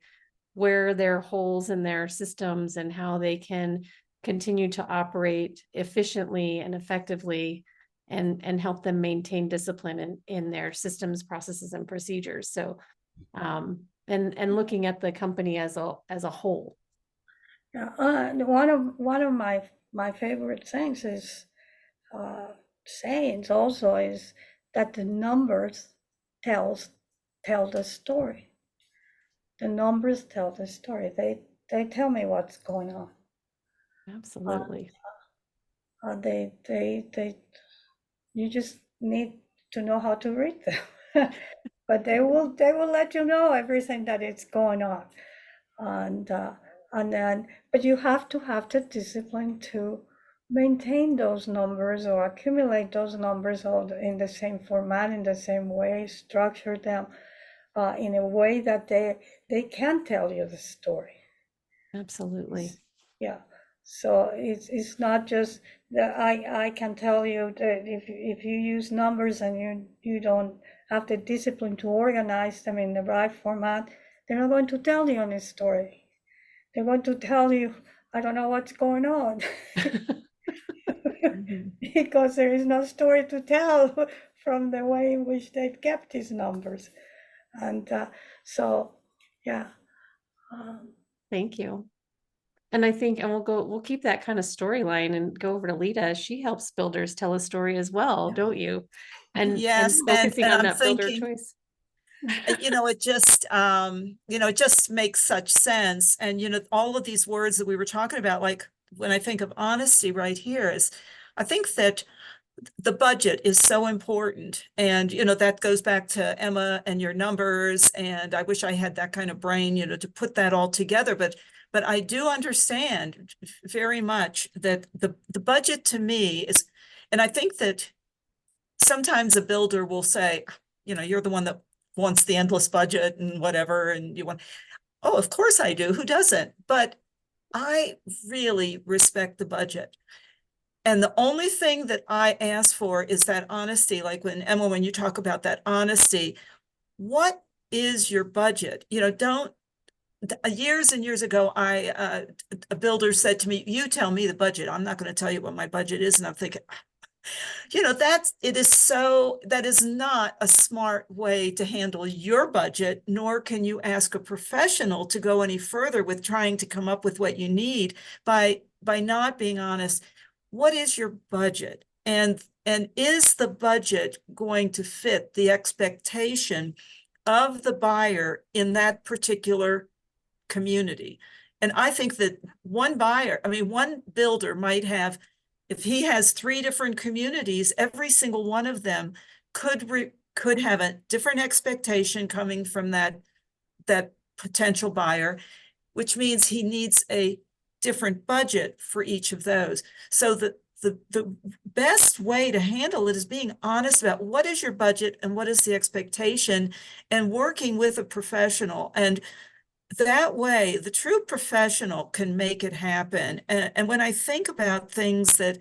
where there are holes in their systems and how they can continue to operate efficiently and effectively, and help them maintain discipline in their systems, processes, and procedures. So and looking at the company as a whole. Yeah, one of my favorite things is sayings also is that the numbers tell the story. The numbers tell the story. They tell me what's going on. Absolutely. They you just need to know how to read them. But they will let you know everything that is going on. And then, but you have to have the discipline to maintain those numbers or accumulate those numbers all in the same format, in the same way, structure them in a way that they can tell you the story. Absolutely. Yeah. So it's not just that I can tell you that if you use numbers and you don't have the discipline to organize them in the right format, they're not going to tell you any story. They're going to tell you, I don't know what's going on. Because there is no story to tell from the way in which they've kept these numbers. And so, yeah. Thank you. And I think, and we'll keep that kind of storyline and go over to Lita. She helps builders tell a story as well, don't you? And Yes, focusing and on I'm that builder thinking, choice. it just, it just makes such sense. And, all of these words that we were talking about, like when I think of honesty right here is, I think that the budget is so important. And, that goes back to Emma and your numbers. And I wish I had that kind of brain, to put that all together. But I do understand very much that the budget to me is, and I think that sometimes a builder will say, you're the one that wants the endless budget and whatever, and you want, oh, of course I do. Who doesn't? But I really respect the budget. And the only thing that I ask for is that honesty. Like Emma, when you talk about that honesty, what is your budget? Don't, years and years ago, a builder said to me, you tell me the budget. I'm not going to tell you what my budget is. And I'm thinking, that is not a smart way to handle your budget, nor can you ask a professional to go any further with trying to come up with what you need by not being honest. What is your budget? And is the budget going to fit the expectation of the buyer in that particular community? And I think that one builder might have, if he has 3 different communities, every single one of them could have a different expectation coming from that potential buyer, which means he needs a different budget for each of those. So the best way to handle it is being honest about what is your budget and what is the expectation, and working with a professional. And that way, the true professional can make it happen. And when I think about things that,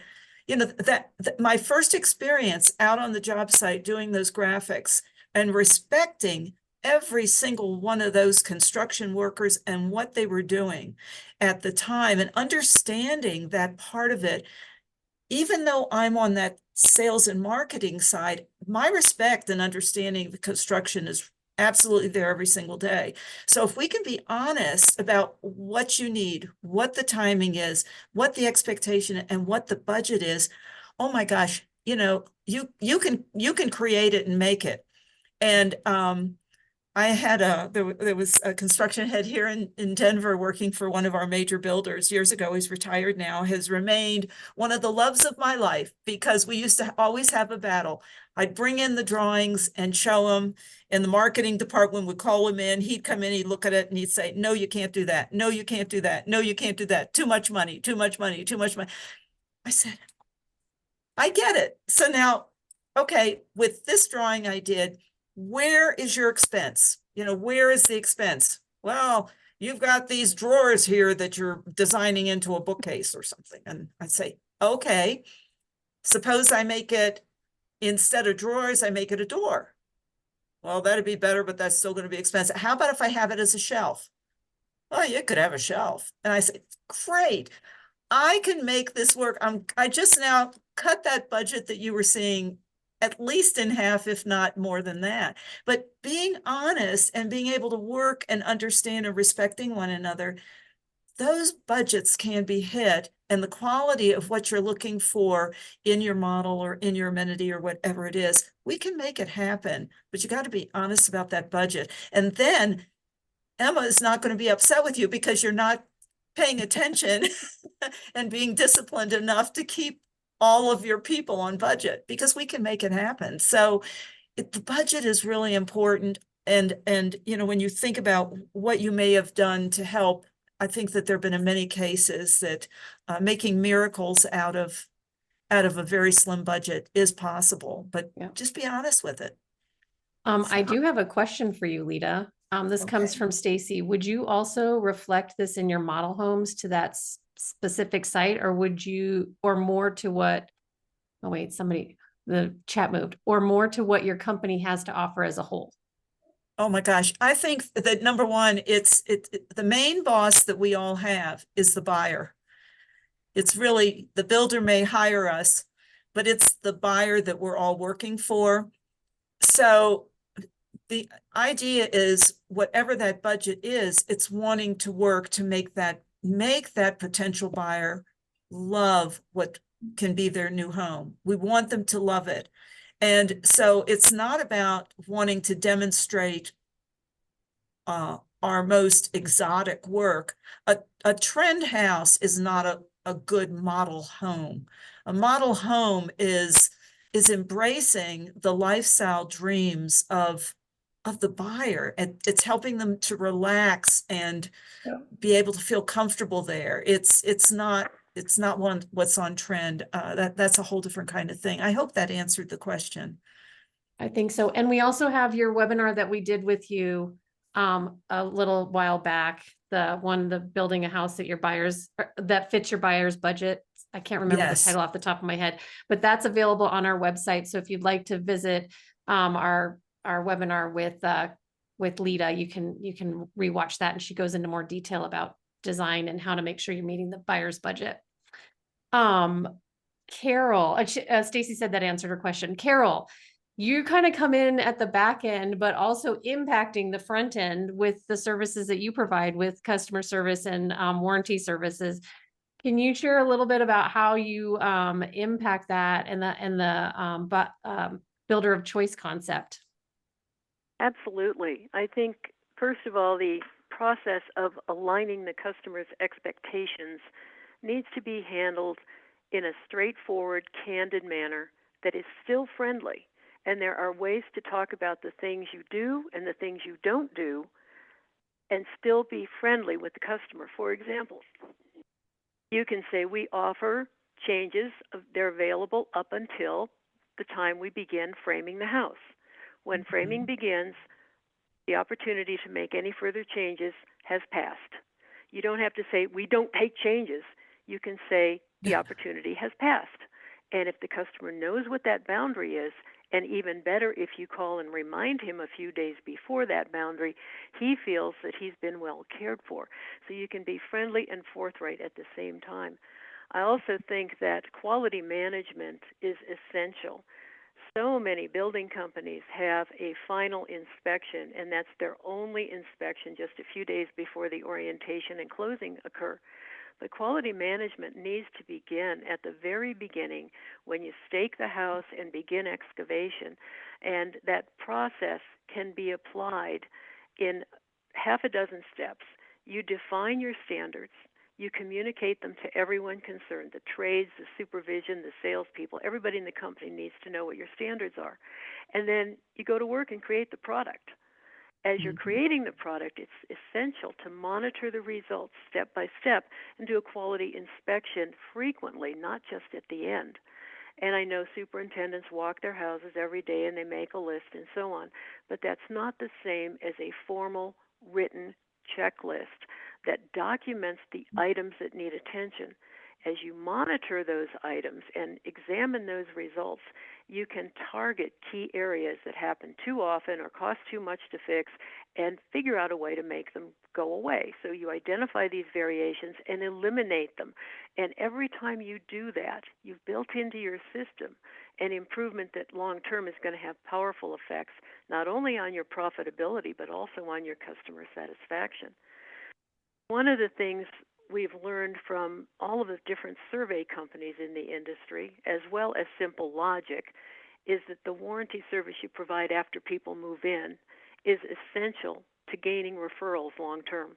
that my first experience out on the job site doing those graphics and respecting every single one of those construction workers and what they were doing at the time, and understanding that part of it, even though I'm on that sales and marketing side, my respect and understanding of construction is absolutely there every single day. So if we can be honest about what you need, what the timing is, what the expectation and what the budget is, oh my gosh, you can create it and make it. And I had there was a construction head here in Denver working for one of our major builders years ago. He's retired now, has remained one of the loves of my life, because we used to always have a battle. I'd bring in the drawings and show him, and the marketing department would call him in. He'd come in, he'd look at it, and he'd say, no, you can't do that. No, you can't do that. No, you can't do that. Too much money, too much money, too much money. I said, I get it. So now, okay, with this drawing I did, where is your expense? Where is the expense? Well, you've got these drawers here that you're designing into a bookcase or something. And I say, okay, suppose I make it, instead of drawers, I make it a door. Well, that'd be better, but that's still going to be expensive. How about if I have it as a shelf? Well, you could have a shelf. And I say, great, I can make this work. I just now cut that budget that you were seeing at least in half, if not more than that. But being honest and being able to work and understand and respecting one another, those budgets can be hit, and the quality of what you're looking for in your model or in your amenity or whatever it is, we can make it happen. But you got to be honest about that budget. And then Emma is not going to be upset with you because you're not paying attention and being disciplined enough to keep all of your people on budget, because we can make it happen. So the budget is really important. And when you think about what you may have done to help, I think that there have been in many cases that making miracles out of a very slim budget is possible, but just be honest with it. I do have a question for you, Lita. This comes from Stacy. Would you also reflect this in your model homes to that specific site, or or more to what, oh wait, the chat moved, or more to what your company has to offer as a whole? Oh my gosh. I think that number one, the main boss that we all have is the buyer. It's really, the builder may hire us, but it's the buyer that we're all working for. So the idea is, whatever that budget is, it's wanting to work to make that make that potential buyer love what can be their new home. We want them to love it. And so it's not about wanting to demonstrate our most exotic work. A trend house is not a good model home. A model home is embracing the lifestyle dreams of the buyer. And it's helping them to relax and be able to feel comfortable there. It's not what's on trend. That's a whole different kind of thing. I hope that answered the question. I think so. And we also have your webinar that we did with you a little while back, the building a house that your buyers that fits your buyer's budget. I can't remember the title off the top of my head, but that's available on our website. So if you'd like to visit our webinar with Lita, you can rewatch that, and she goes into more detail about design and how to make sure you're meeting the buyer's budget. Carol, Stacy said that answered her question. Carol, you kind of come in at the back end, but also impacting the front end with the services that you provide with customer service and warranty services. Can you share a little bit about how you impact that and the builder of choice concept? Absolutely. I think, first of all, the process of aligning the customer's expectations needs to be handled in a straightforward, candid manner that is still friendly. And there are ways to talk about the things you do and the things you don't do and still be friendly with the customer. For example, you can say we offer changes. They're available up until the time we begin framing the house. When framing begins, the opportunity to make any further changes has passed. You don't have to say, we don't take changes. You can say, the opportunity has passed. And if the customer knows what that boundary is, and even better, if you call and remind him a few days before that boundary, he feels that he's been well cared for. So you can be friendly and forthright at the same time. I also think that quality management is essential. So many building companies have a final inspection, and that's their only inspection just a few days before the orientation and closing occur. But quality management needs to begin at the very beginning when you stake the house and begin excavation. And that process can be applied in half a dozen steps. You define your standards. You communicate them to everyone concerned, the trades, the supervision, the salespeople. Everybody in the company needs to know what your standards are. And then you go to work and create the product. As you're creating the product, it's essential to monitor the results step by step and do a quality inspection frequently, not just at the end. And I know superintendents walk their houses every day and they make a list and so on, but that's not the same as a formal written checklist that documents the items that need attention. As you monitor those items and examine those results, you can target key areas that happen too often or cost too much to fix and figure out a way to make them go away. So you identify these variations and eliminate them. And every time you do that, you've built into your system an improvement that long-term is going to have powerful effects, not only on your profitability, but also on your customer satisfaction. One of the things we've learned from all of the different survey companies in the industry, as well as simple logic, is that the warranty service you provide after people move in is essential to gaining referrals long term.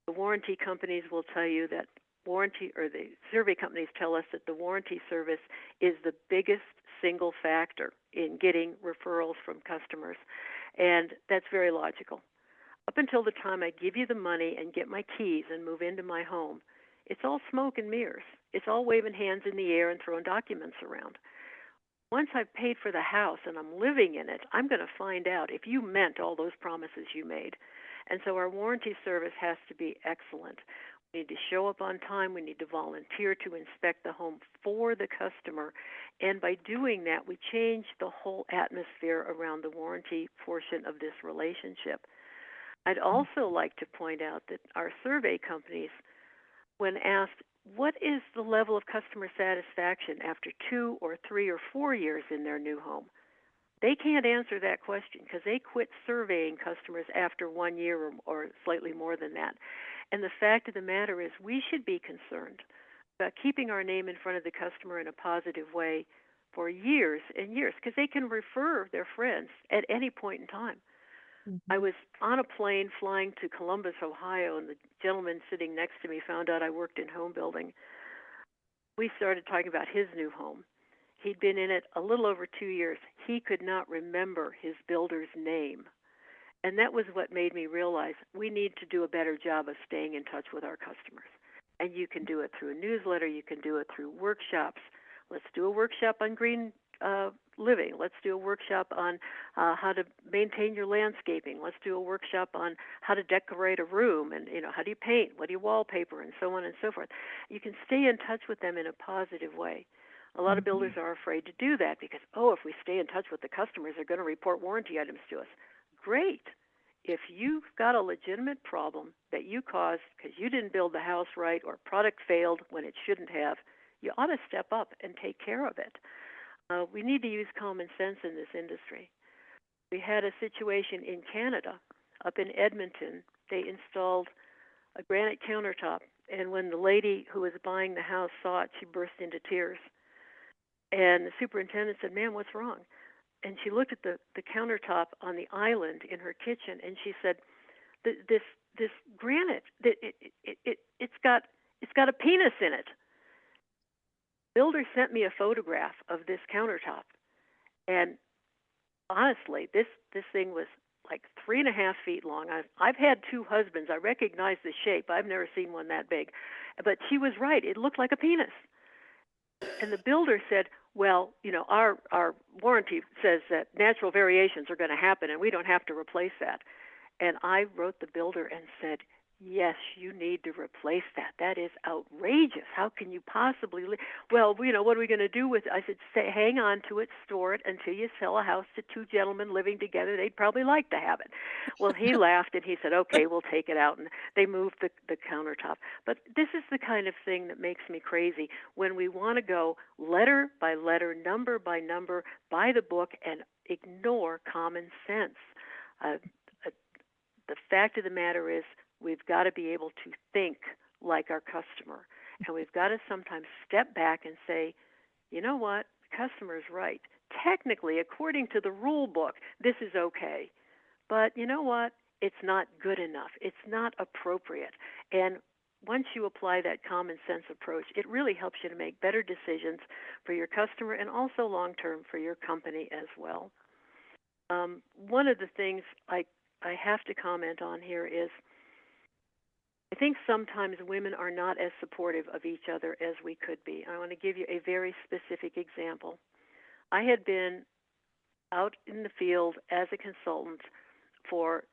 The warranty companies will tell you that the survey companies tell us that the warranty service is the biggest single factor in getting referrals from customers, and that's very logical. Up until the time I give you the money and get my keys and move into my home, it's all smoke and mirrors. It's all waving hands in the air and throwing documents around. Once I've paid for the house and I'm living in it, I'm going to find out if you meant all those promises you made. And so our warranty service has to be excellent. We need to show up on time. We need to volunteer to inspect the home for the customer. And by doing that, we change the whole atmosphere around the warranty portion of this relationship. I'd also like to point out that our survey companies, when asked, what is the level of customer satisfaction after 2 or 3 or 4 years in their new home? They can't answer that question because they quit surveying customers after 1 year or slightly more than that. And the fact of the matter is, we should be concerned about keeping our name in front of the customer in a positive way for years and years, because they can refer their friends at any point in time. I was on a plane flying to Columbus, Ohio, and the gentleman sitting next to me found out I worked in home building. We started talking about his new home. He'd been in it a little over 2 years. He could not remember his builder's name. And that was what made me realize we need to do a better job of staying in touch with our customers. And you can do it through a newsletter. You can do it through workshops. Let's do a workshop on green living. Let's do a workshop on how to maintain your landscaping. Let's do a workshop on how to decorate a room, and how do you paint, what do you wallpaper, and so on and so forth. You can stay in touch with them in a positive way. A lot of builders are afraid to do that because, if we stay in touch with the customers, they're going to report warranty items to us. Great. If you've got a legitimate problem that you caused because you didn't build the house right or product failed when it shouldn't have, you ought to step up and take care of it. We need to use common sense in this industry. We had a situation in Canada, up in Edmonton. They installed a granite countertop, and when the lady who was buying the house saw it, she burst into tears. And the superintendent said, "Ma'am, what's wrong?" And she looked at the countertop on the island in her kitchen, and she said, "This granite, it's got a penis in it." Builder sent me a photograph of this countertop, and honestly, this thing was like 3.5 feet long. I've had 2 husbands. I recognize the shape. I've never seen one that big, but she was right. It looked like a penis. And the builder said, "Well, our warranty says that natural variations are going to happen, and we don't have to replace that." And I wrote the builder and said, "Yes, you need to replace that. That is outrageous. How can you possibly Well, what are we going to do with it?" I said, "Hang on to it, store it until you sell a house to 2 gentlemen living together. They'd probably like to have it." Well, he laughed and he said, "Okay, we'll take it out." And they moved the countertop. But this is the kind of thing that makes me crazy when we want to go letter by letter, number by number, by the book, and ignore common sense. The fact of the matter is, we've got to be able to think like our customer. And we've got to sometimes step back and say, you know what, the customer's right. Technically, according to the rule book, this is okay. But you know what? It's not good enough. It's not appropriate. And once you apply that common sense approach, it really helps you to make better decisions for your customer and also long-term for your company as well. One of the things I have to comment on here is I think sometimes women are not as supportive of each other as we could be. I want to give you a very specific example. I had been out in the field as a consultant for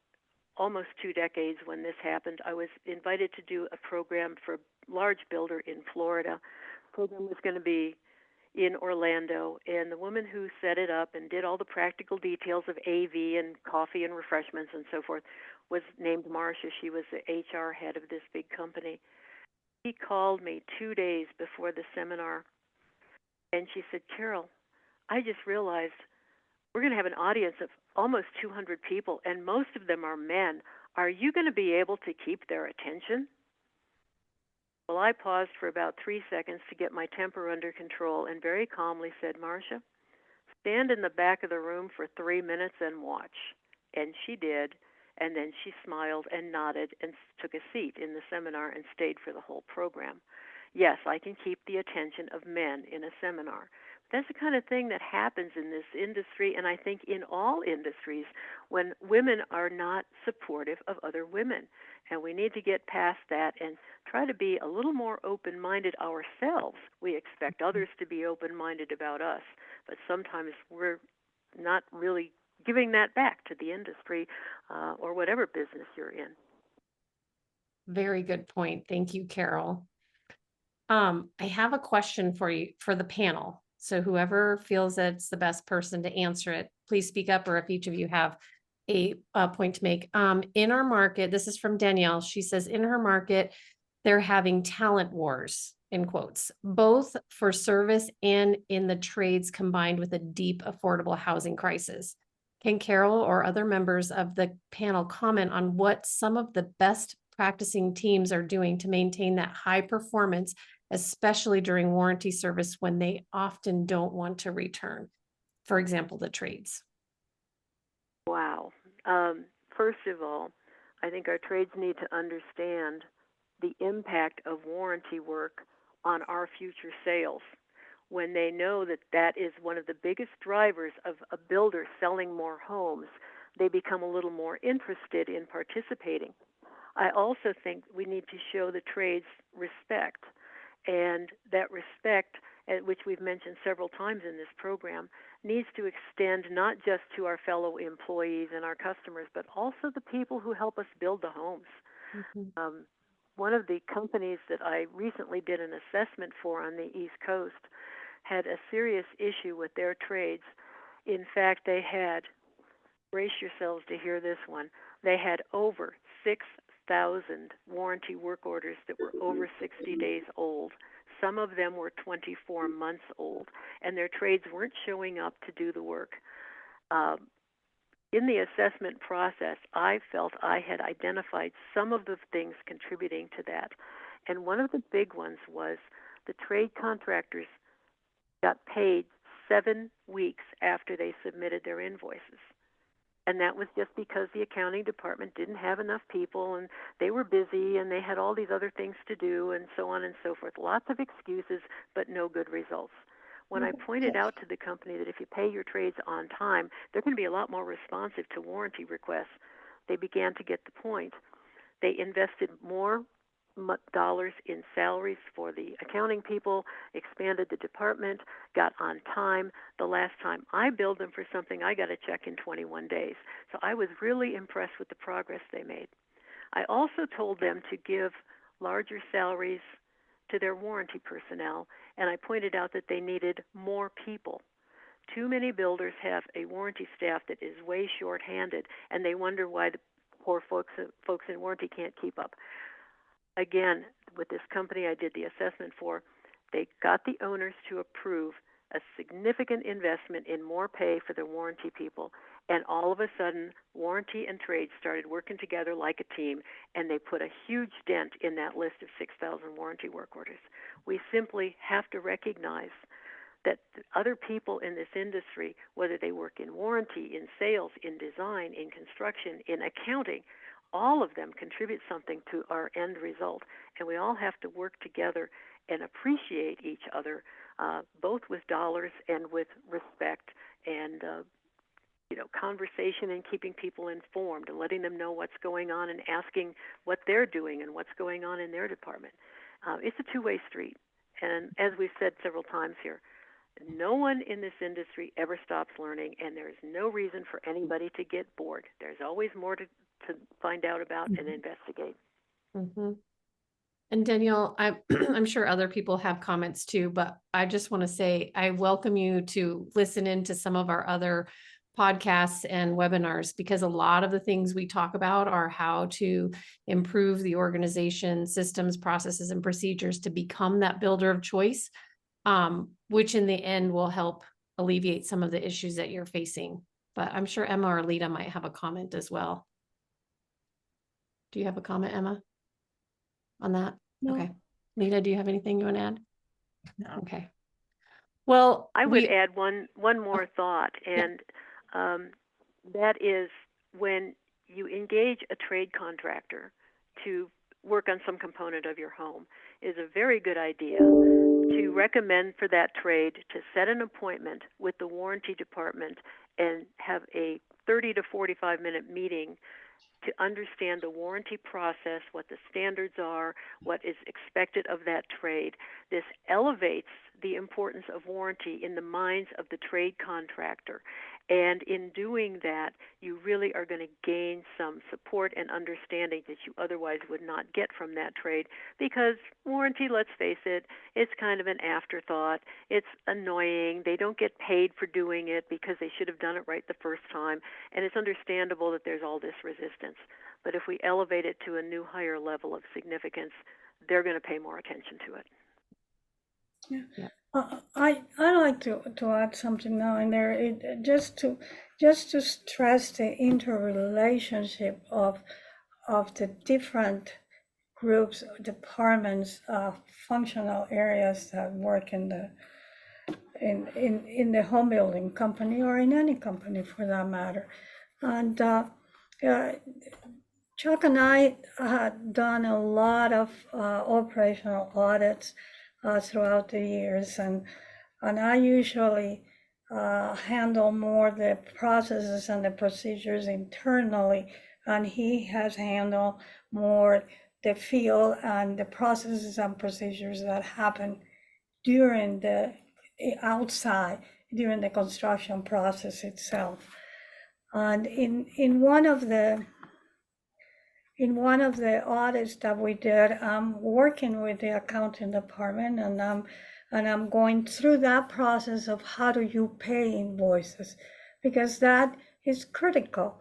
almost 2 decades when this happened. I was invited to do a program for a large builder in Florida. The program was going to be in Orlando, and the woman who set it up and did all the practical details of AV and coffee and refreshments and so forth was named Marcia. She was the HR head of this big company. She called me 2 days before the seminar, and she said, "Carol, I just realized we're going to have an audience of almost 200 people, and most of them are men. Are you going to be able to keep their attention?" Well, I paused for about 3 seconds to get my temper under control and very calmly said, "Marcia, stand in the back of the room for 3 minutes and watch." And she did. And then she smiled and nodded and took a seat in the seminar and stayed for the whole program. Yes, I can keep the attention of men in a seminar. That's the kind of thing that happens in this industry, and I think in all industries, when women are not supportive of other women. And we need to get past that and try to be a little more open-minded ourselves. We expect others to be open-minded about us, but sometimes we're not really giving that back to the industry or whatever business you're in. Very good point. Thank you, Carol. I have a question for you, for the panel. So whoever feels that it's the best person to answer it, please speak up, or if each of you have a point to make. In our market, this is from Danielle. She says, in her market, they're having talent wars, in quotes, both for service and in the trades, combined with a deep affordable housing crisis. Can Carol or other members of the panel comment on what some of the best practicing teams are doing to maintain that high performance, especially during warranty service when they often don't want to return? For example, the trades. Wow. First of all, I think our trades need to understand the impact of warranty work on our future sales. When they know that that is one of the biggest drivers of a builder selling more homes, they become a little more interested in participating. I also think we need to show the trades respect, and that respect, which we've mentioned several times in this program, needs to extend not just to our fellow employees and our customers, but also the people who help us build the homes. Mm-hmm. One of the companies that I recently did an assessment for on the East Coast had a serious issue with their trades. In fact, they had, brace yourselves to hear this one, they had over 6,000 warranty work orders that were over 60 days old. Some of them were 24 months old, and their trades weren't showing up to do the work. In the assessment process, I felt I had identified some of the things contributing to that. And one of the big ones was the trade contractors got paid 7 weeks after they submitted their invoices. And that was just because the accounting department didn't have enough people, and they were busy, and they had all these other things to do, and so on and so forth. Lots of excuses, but no good results. When I pointed out to the company that if you pay your trades on time, they're going to be a lot more responsive to warranty requests, they began to get the point. They invested more dollars in salaries for the accounting people, expanded the department, got on time. The last time I billed them for something, I got a check in 21 days. So I was really impressed with the progress they made. I also told them to give larger salaries to their warranty personnel, and I pointed out that they needed more people. Too many builders have a warranty staff that is way short-handed, and they wonder why the poor folks in warranty can't keep up. Again, with this company I did the assessment for, they got the owners to approve a significant investment in more pay for the warranty people, and all of a sudden, warranty and trade started working together like a team, and they put a huge dent in that list of 6,000 warranty work orders. We simply have to recognize that other people in this industry, whether they work in warranty, in sales, in design, in construction, in accounting, all of them contribute something to our end result, and we all have to work together and appreciate each other, both with dollars and with respect and conversation and keeping people informed and letting them know what's going on and asking what they're doing and what's going on in their department. It's a two-way street, and as we've said several times here, no one in this industry ever stops learning, and there's no reason for anybody to get bored. There's always more to find out about and investigate. Mm-hmm. And Danielle, I'm sure other people have comments too, but I just want to say I welcome you to listen into some of our other podcasts and webinars, because a lot of the things we talk about are how to improve the organization, systems, processes, and procedures to become that builder of choice, which in the end will help alleviate some of the issues that you're facing. But I'm sure Emma or Lita might have a comment as well. Do you have a comment, Emma, on that? No. Okay. Lita, do you have anything you want to add? No. Okay. Well, I would add one more thought, and that is when you engage a trade contractor to work on some component of your home, is a very good idea to recommend for that trade to set an appointment with the warranty department and have a 30 to 45-minute meeting to understand the warranty process, what the standards are, what is expected of that trade. This elevates the importance of warranty in the minds of the trade contractor. And in doing that, you really are going to gain some support and understanding that you otherwise would not get from that trade, because warranty, let's face it, it's kind of an afterthought. It's annoying. They don't get paid for doing it because they should have done it right the first time. And it's understandable that there's all this resistance. But if we elevate it to a new higher level of significance, they're going to pay more attention to it. Yeah. I like to add something now in there, just to stress the interrelationship of the different groups, departments, functional areas that work in the home building company or in any company for that matter. And Chuck and I had done a lot of operational audits throughout the years, and I usually handle more the processes and the procedures internally, and he has handled more the field and the processes and procedures that happen during the outside, during the construction process itself. And in one of the audits that we did, I'm working with the accounting department, and I'm going through that process of how do you pay invoices, because that is critical,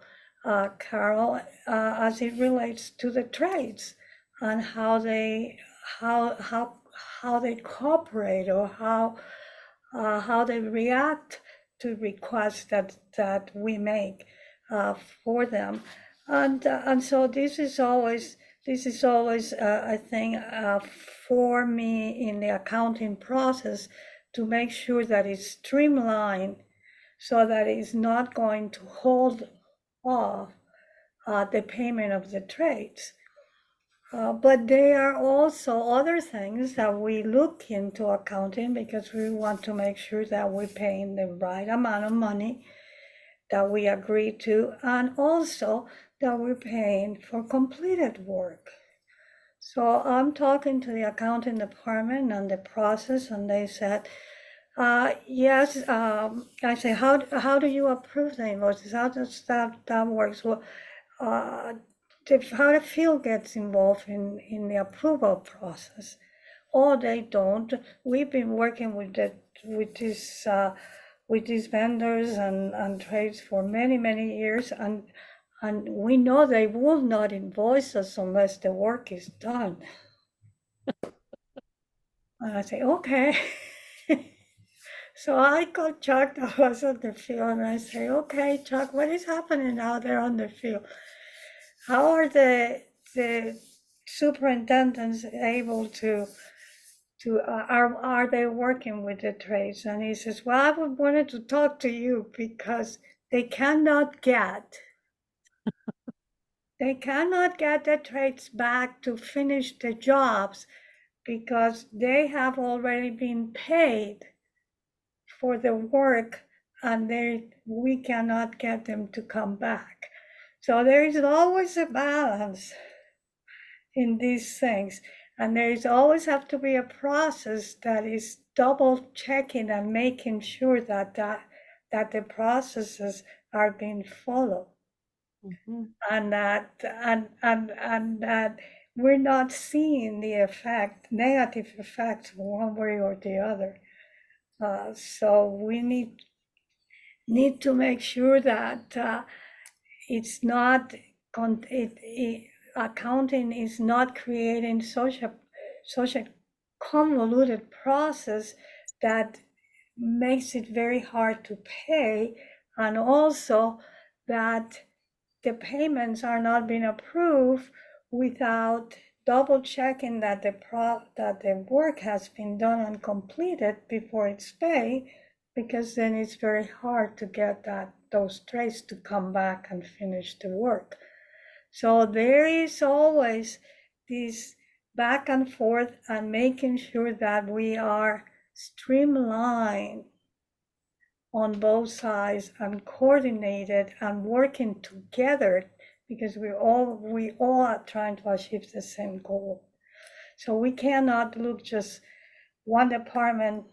Carol, as it relates to the trades and how they cooperate, or how they react to requests that we make for them. And so this is always I think for me in the accounting process, to make sure that it's streamlined so that it's not going to hold off the payment of the trades. But there are also other things that we look into accounting, because we want to make sure that we're paying the right amount of money that we agree to, and also that we're paying for completed work. So I'm talking to the accounting department on the process, and they said, yes. I say, how do you approve the invoices? How does that works? Well, how the field gets involved in the approval process. Or they don't. We've been working with these vendors and trades for many years, and we know they will not invoice us unless the work is done. And I say, okay. So I call Chuck that was on the field, and I say, okay, Chuck, what is happening out there on the field? How are the superintendents able to are they working with the trades? And he says, well, I wanted to talk to you because they cannot get the trades back to finish the jobs, because they have already been paid for the work, and we cannot get them to come back. So there is always a balance in these things. And there is always have to be a process that is double checking and making sure that the processes are being followed. Mm-hmm. And that we're not seeing the negative effects one way or the other. So we need to make sure that it's not accounting is not creating such a convoluted process that makes it very hard to pay, and also that the payments are not being approved without double checking that the work has been done and completed before it's paid, because then it's very hard to get those trades to come back and finish the work. So there is always this back and forth, and making sure that we are streamlined on both sides and coordinated and working together, because we all are trying to achieve the same goal. So we cannot look just one department,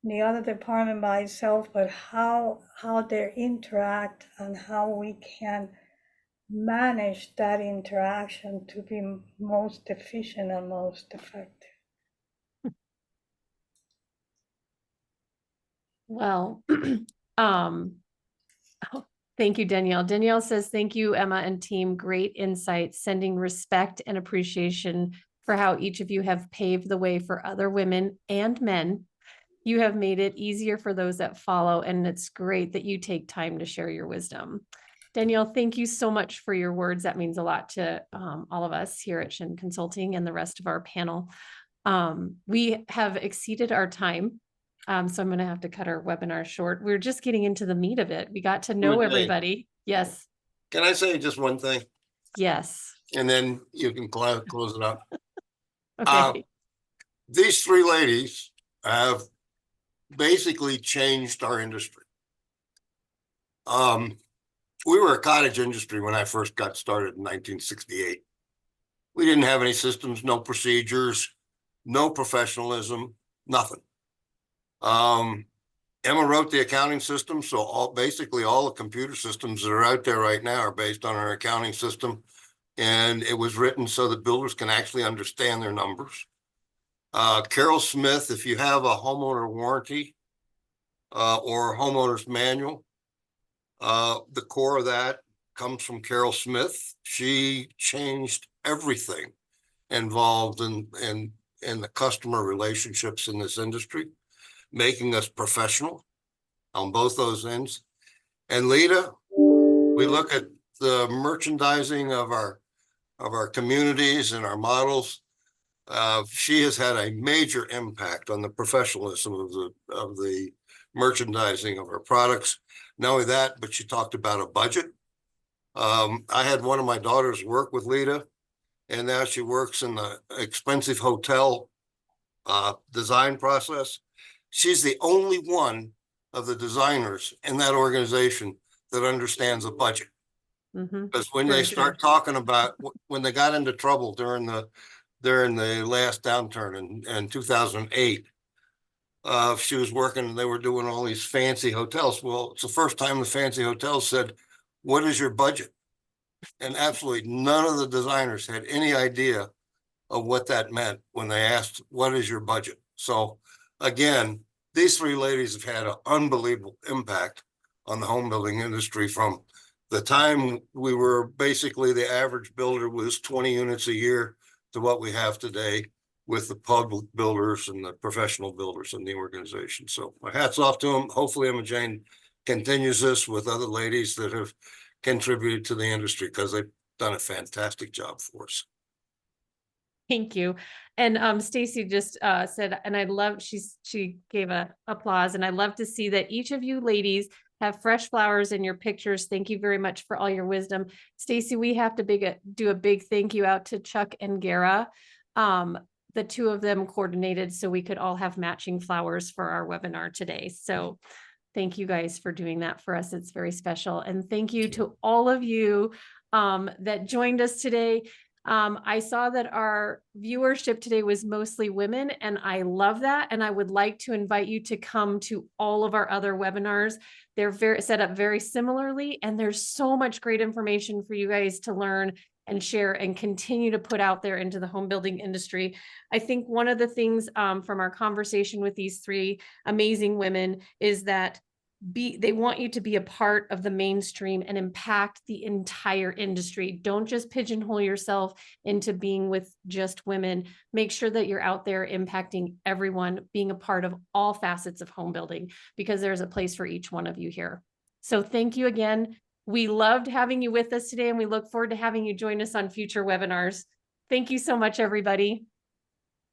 the other department by itself, but how they interact and how we can manage that interaction to be most efficient and most effective. Well, thank you, Danielle. Danielle says, thank you, Emma and team. Great insights, sending respect and appreciation for how each of you have paved the way for other women and men. You have made it easier for those that follow, and it's great that you take time to share your wisdom. Danielle, thank you so much for your words. That means a lot to all of us here at Shinn Consulting and the rest of our panel. We have exceeded our time. So I'm going to have to cut our webinar short. We're just getting into the meat of it. We got to know everybody. Yes. Can I say just one thing? Yes. And then you can close it up. Okay. These three ladies have basically changed our industry. We were a cottage industry when I first got started in 1968. We didn't have any systems, no procedures, no professionalism, nothing. Emma wrote the accounting system, so basically all the computer systems that are out there right now are based on our accounting system, and it was written so that builders can actually understand their numbers. Carol Smith, if you have a homeowner warranty or a homeowner's manual, the core of that comes from Carol Smith. She changed everything involved in the customer relationships in this industry, making us professional on both those ends. And Lita, we look at the merchandising of our communities and our models. She has had a major impact on the professionalism of the merchandising of our products. Not only that, but she talked about a budget. I had one of my daughters work with Lita, and now she works in the expensive hotel design process. She's the only one of the designers in that organization that understands a budget. Because when they start talking about when they got into trouble during the last downturn in 2008, she was working, they were doing all these fancy hotels. Well, it's the first time the fancy hotels said, "What is your budget?" And absolutely none of the designers had any idea of what that meant when they asked, "What is your budget?" So again, these three ladies have had an unbelievable impact on the home building industry from the time we were basically the average builder was 20 units a year to what we have today with the public builders and the professional builders in the organization. So my hat's off to them. Hopefully Emma Jane continues this with other ladies that have contributed to the industry, because they've done a fantastic job for us. Thank you. And Stacy just said, and I love, she gave a applause, and I love to see that each of you ladies have fresh flowers in your pictures. Thank you very much for all your wisdom. Stacy, we have to do a big thank you out to Chuck and Gara. The two of them coordinated so we could all have matching flowers for our webinar today. So thank you guys for doing that for us. It's very special. And thank you to all of you that joined us today. I saw that our viewership today was mostly women, and I love that. And I would like to invite you to come to all of our other webinars. They're set up very similarly, and there's so much great information for you guys to learn and share and continue to put out there into the home building industry. I think one of the things from our conversation with these three amazing women is that they want you to be a part of the mainstream and impact the entire industry. Don't just pigeonhole yourself into being with just women. Make sure that you're out there impacting everyone, being a part of all facets of home building, because there's a place for each one of you here. So thank you again. We loved having you with us today, and we look forward to having you join us on future webinars. Thank you so much, everybody.